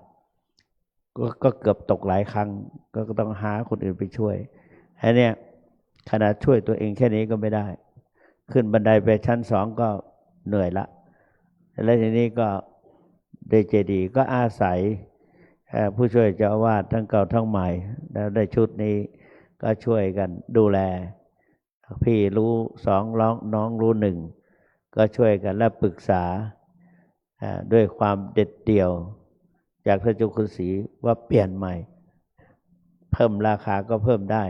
ก็เกือบตกหลายครั้งก็ต้องหาคนอื่นไปช่วยไอ้เนี่ยขนาดช่วยตัวเองแค่นี้ก็ไม่ได้ขึ้นบันไดไปชั้น2ก็เหนื่อยละแล้วทีนี้ก็ได้เจดีย์ก็อาศัยผู้ช่วยเจ้าอาวาสทั้งเก่าทั้งใหม่แล้วได้ชุดนี้ก็ช่วยกันดูแลพี่รู้2น้องรู้1ก็ช่วยกันและปรึกษาด้วยความเด็ดเดี่ยวจากพระเจ้าคุณศรีว่าเปลี่ยนใหม่เพิ่มราคาก็เพิ่มได้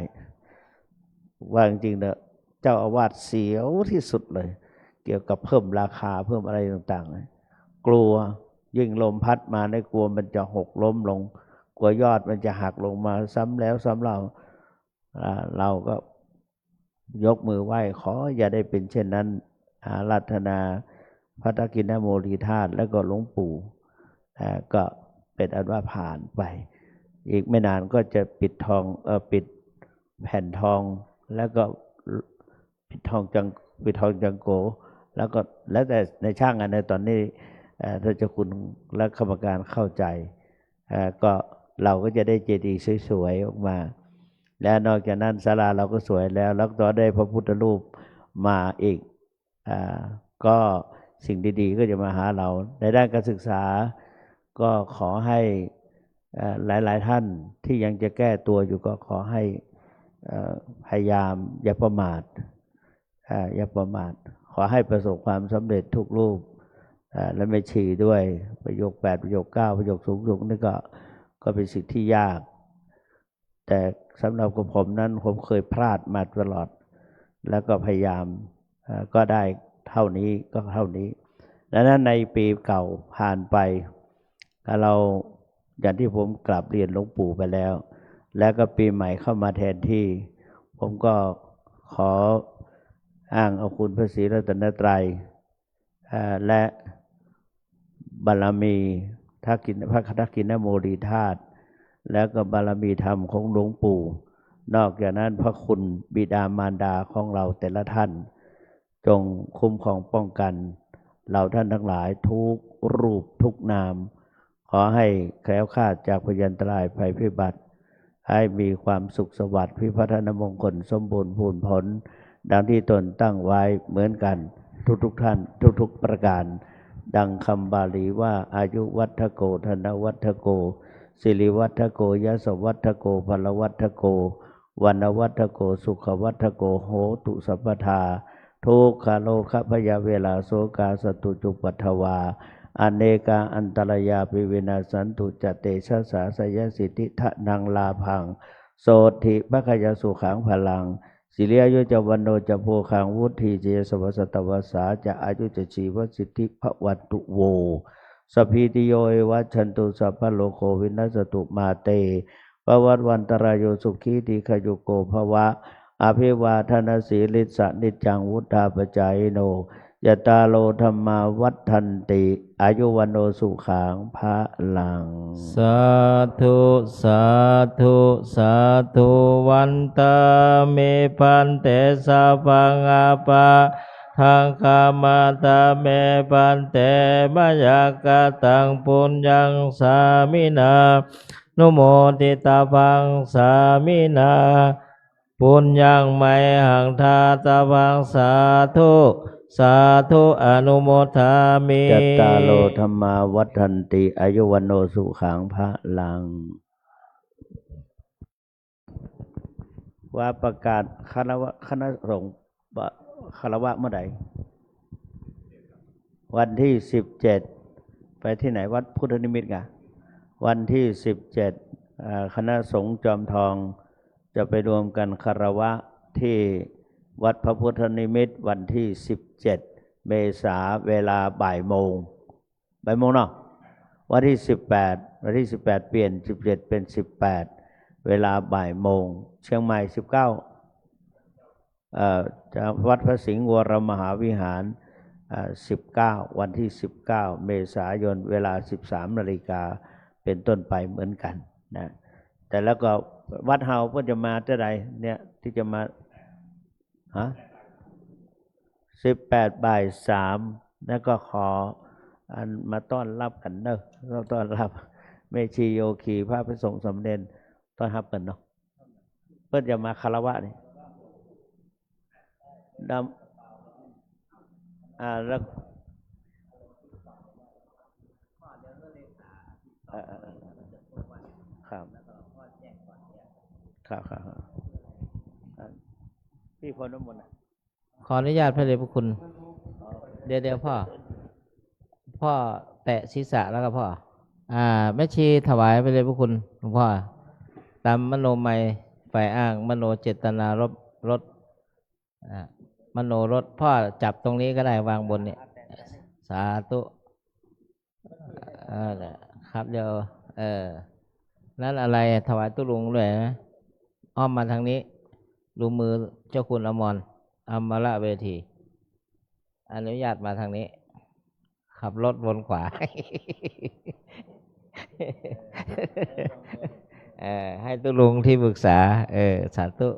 ว่าจริงๆเนี่ยเจ้าอาวาสเสียวที่สุดเลยเกี่ยวกับเพิ่มราคาเพิ่มอะไรต่างๆกลัวยิ่งลมพัดมาได้กลัวมันจะหกล้มลงกลัวยอดมันจะหักลงมาซ้ำแล้วซ้ำเล่าเราก็ยกมือไหว้ขออย่าได้เป็นเช่นนั้นอาราธนาพระตกินโมลีธาตุแล้วก็หลวงปู่ก็เป็นอันว่าผ่านไปอีกไม่นานก็จะปิดทองปิดแผ่นทองแล้วก็ปิดทองจังโกแล้วแต่ในช่างในตอนนี้ถ้าเจ้าคุณและกรรมการเข้าใจก็เราก็จะได้เจดีย์สวยๆออกมาและนอกจากนั้นศาลาเราก็สวยแล้วต่อได้พระพุทธรูปมาอีกก็สิ่งดีๆก็จะมาหาเราในด้านการศึกษาก็ขอให้หลายๆท่านที่ยังจะแก้ตัวอยู่ก็ขอให้พยายามอย่าประมาทขอให้ประสบความสำเร็จทุกรูปและไม่ฉี่ด้วยประโยค8ประโยค9ประโยคสูงนี่ก็เป็นสิ่งที่ยากแต่สำหรับผมนั้นผมเคยพลาดมาตลอดแล้วก็พยายามก็ได้เท่านี้ก็เท่านี้ดังนั้นในปีเก่าผ่านไปเราอย่างที่ผมกลับเรียนหลวงปู่ไปแล้วแล้วก็ปีใหม่เข้ามาแทนที่ผมก็ขออ้างเอาคุณพระศรีรัตนตรัยและบารมีพระทักษิณโมลีธาตุแล้วก็บารมีธรรมของหลวงปู่นอกจากนั้นพระคุณบิดามารดาของเราแต่ละท่านจงคุ้มครองป้องกันเราท่านทั้งหลายทุกรูปทุกนามขอให้แคล้วคลาดจากพยันตรายภัยพิบัติให้มีความสุขสวัสดิ์พิพัฒนมงคลสมบูรณ์พูนผลดังที่ตนตั้งไว้เหมือนกันทุกท่านทุกประการดังคำบาลีว่าอายุวัฏโกธนวัฏโกสิริวัฏโกยศวัฏโกพลวัฏโกวันวัฏโกสุขวัฏโกโหตุสัพพทาทุกขโลกพยาเวลาโสกาสตุจุปัฏฐวาอเนกาอันตรยาปิวินาสันตุจเตชะสาสยสิทธิทะนังลาพังโสธิภคยสุขังพลังสิริอายุจวันโนจะโพคังวุฒิเจสวัสตวสาจะอายุจะชีวสิทธิภวัตุโวสพีติโยเอวัชันตุสัพพโลโควินัสตุมาเตปวัตวันตรายโยสุขีติขยุโกภวะอภิวาทนาสีลิสนิจังวุฒาปจายโนยตาโลธรรมาวัฏันติอายุวันโนสุขังพระลังสาธุสาธุสาธุวันตาเมพันเตสาพังอาปาทางคามาตาเมพันเตมยากตังปุญญังสามินานุโมทิตาพังสามินาปุญญังไมหังทาตาพังสาธุสาธุอนุโมทามิจัตตาโลธรรมาวัฏันติอายุวันโนสุขังพระลังว่าประกาศคณะสงฆ์คารวะเมื่อใดวันที่17ไปที่ไหนวัดพุทธนิมิตรไงวันที่17 คณะสงฆ์จอมทองจะไปรวมกันคารวะที่วัดพระพุทธนิมิตรวันที่17 เมษาเวลาบ่ายโมงเนาะวันที่18เปลี่ยน17เป็น18เวลาบ่ายโมงเชียงใหม่19จะวัดพระสิงห์วรมหาวิหาร19วันที่19เมษายนเวลา 13 นาฬิกาเป็นต้นไปเหมือนกันนะแต่แล้วก็วัดเฮาเพิ่นจะมาเท่าใดเนี่ยที่จะมา18บ่าย3แล้วก็ขออันมาต้อนรับกันเนอะต้อนรับแม่ชีโยคีพระภิกษุสามเณรต้อนรับกันเนาะเพิ่นจะมาคารวะนี่แล้วครับพี่พลน้ำมนต์ ขออนุญาตพระเดชพระคุณ เดี๋ยวพ่อแตะศีรษะแล้วก็พ่อแม่ชีถวายพระเดชพระคุณหลวงพ่อตามมโนมัยฝ่ายอ้างมโนเจตนารถมโนรถพ่อจับตรงนี้ก็ได้วางบนเนี่ยสาธุครับเดี๋ยวนั่นอะไรถวายตุลุงด้วยนะอ้อมมาทางนี้ดูมือเจ้าคุณอมรอมระเวทีอนุญาตมาทางนี้ขับรถวนขวา ให้ตุลุงที่ปรึกษาสาธุ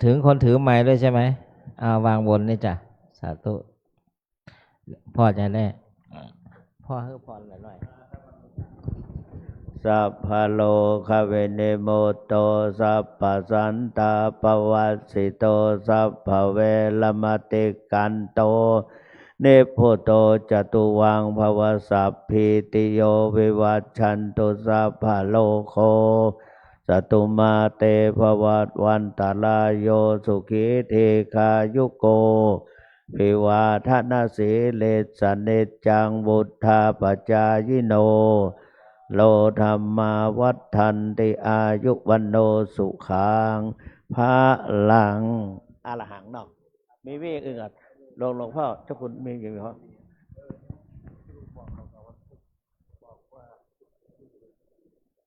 ถึงคนถือไม้ด้วยใช่ไหมวางบนนี่จ้ะสาธุพ่อจะได้พ่อให้พรหน่อยสัพพะโลกเวเนโมโตสัพพสันตาปวัสสิโตสัพพเวรมติกันโตเนพุโตจตุวังภวสัพพิติโยวิวัชชันตุสัพพะโลกโคสตุมาเตภวัตวันตรายโยสุขิเทคายุโกภิวาทนาสีเลสเนจังบุทธาปัจจายโนโลธรรมาวัฏทันติอายุวันโนสุขังพระลังอรหังเนาะมีวิอื่นอ่ะหลวงพ่อเจ้าคุณมีอยู่ไหมครับ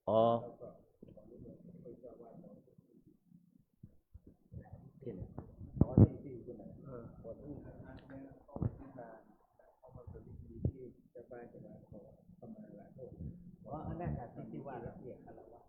อ๋ออันนั้นที่ว่าละเอียดอะไรวะ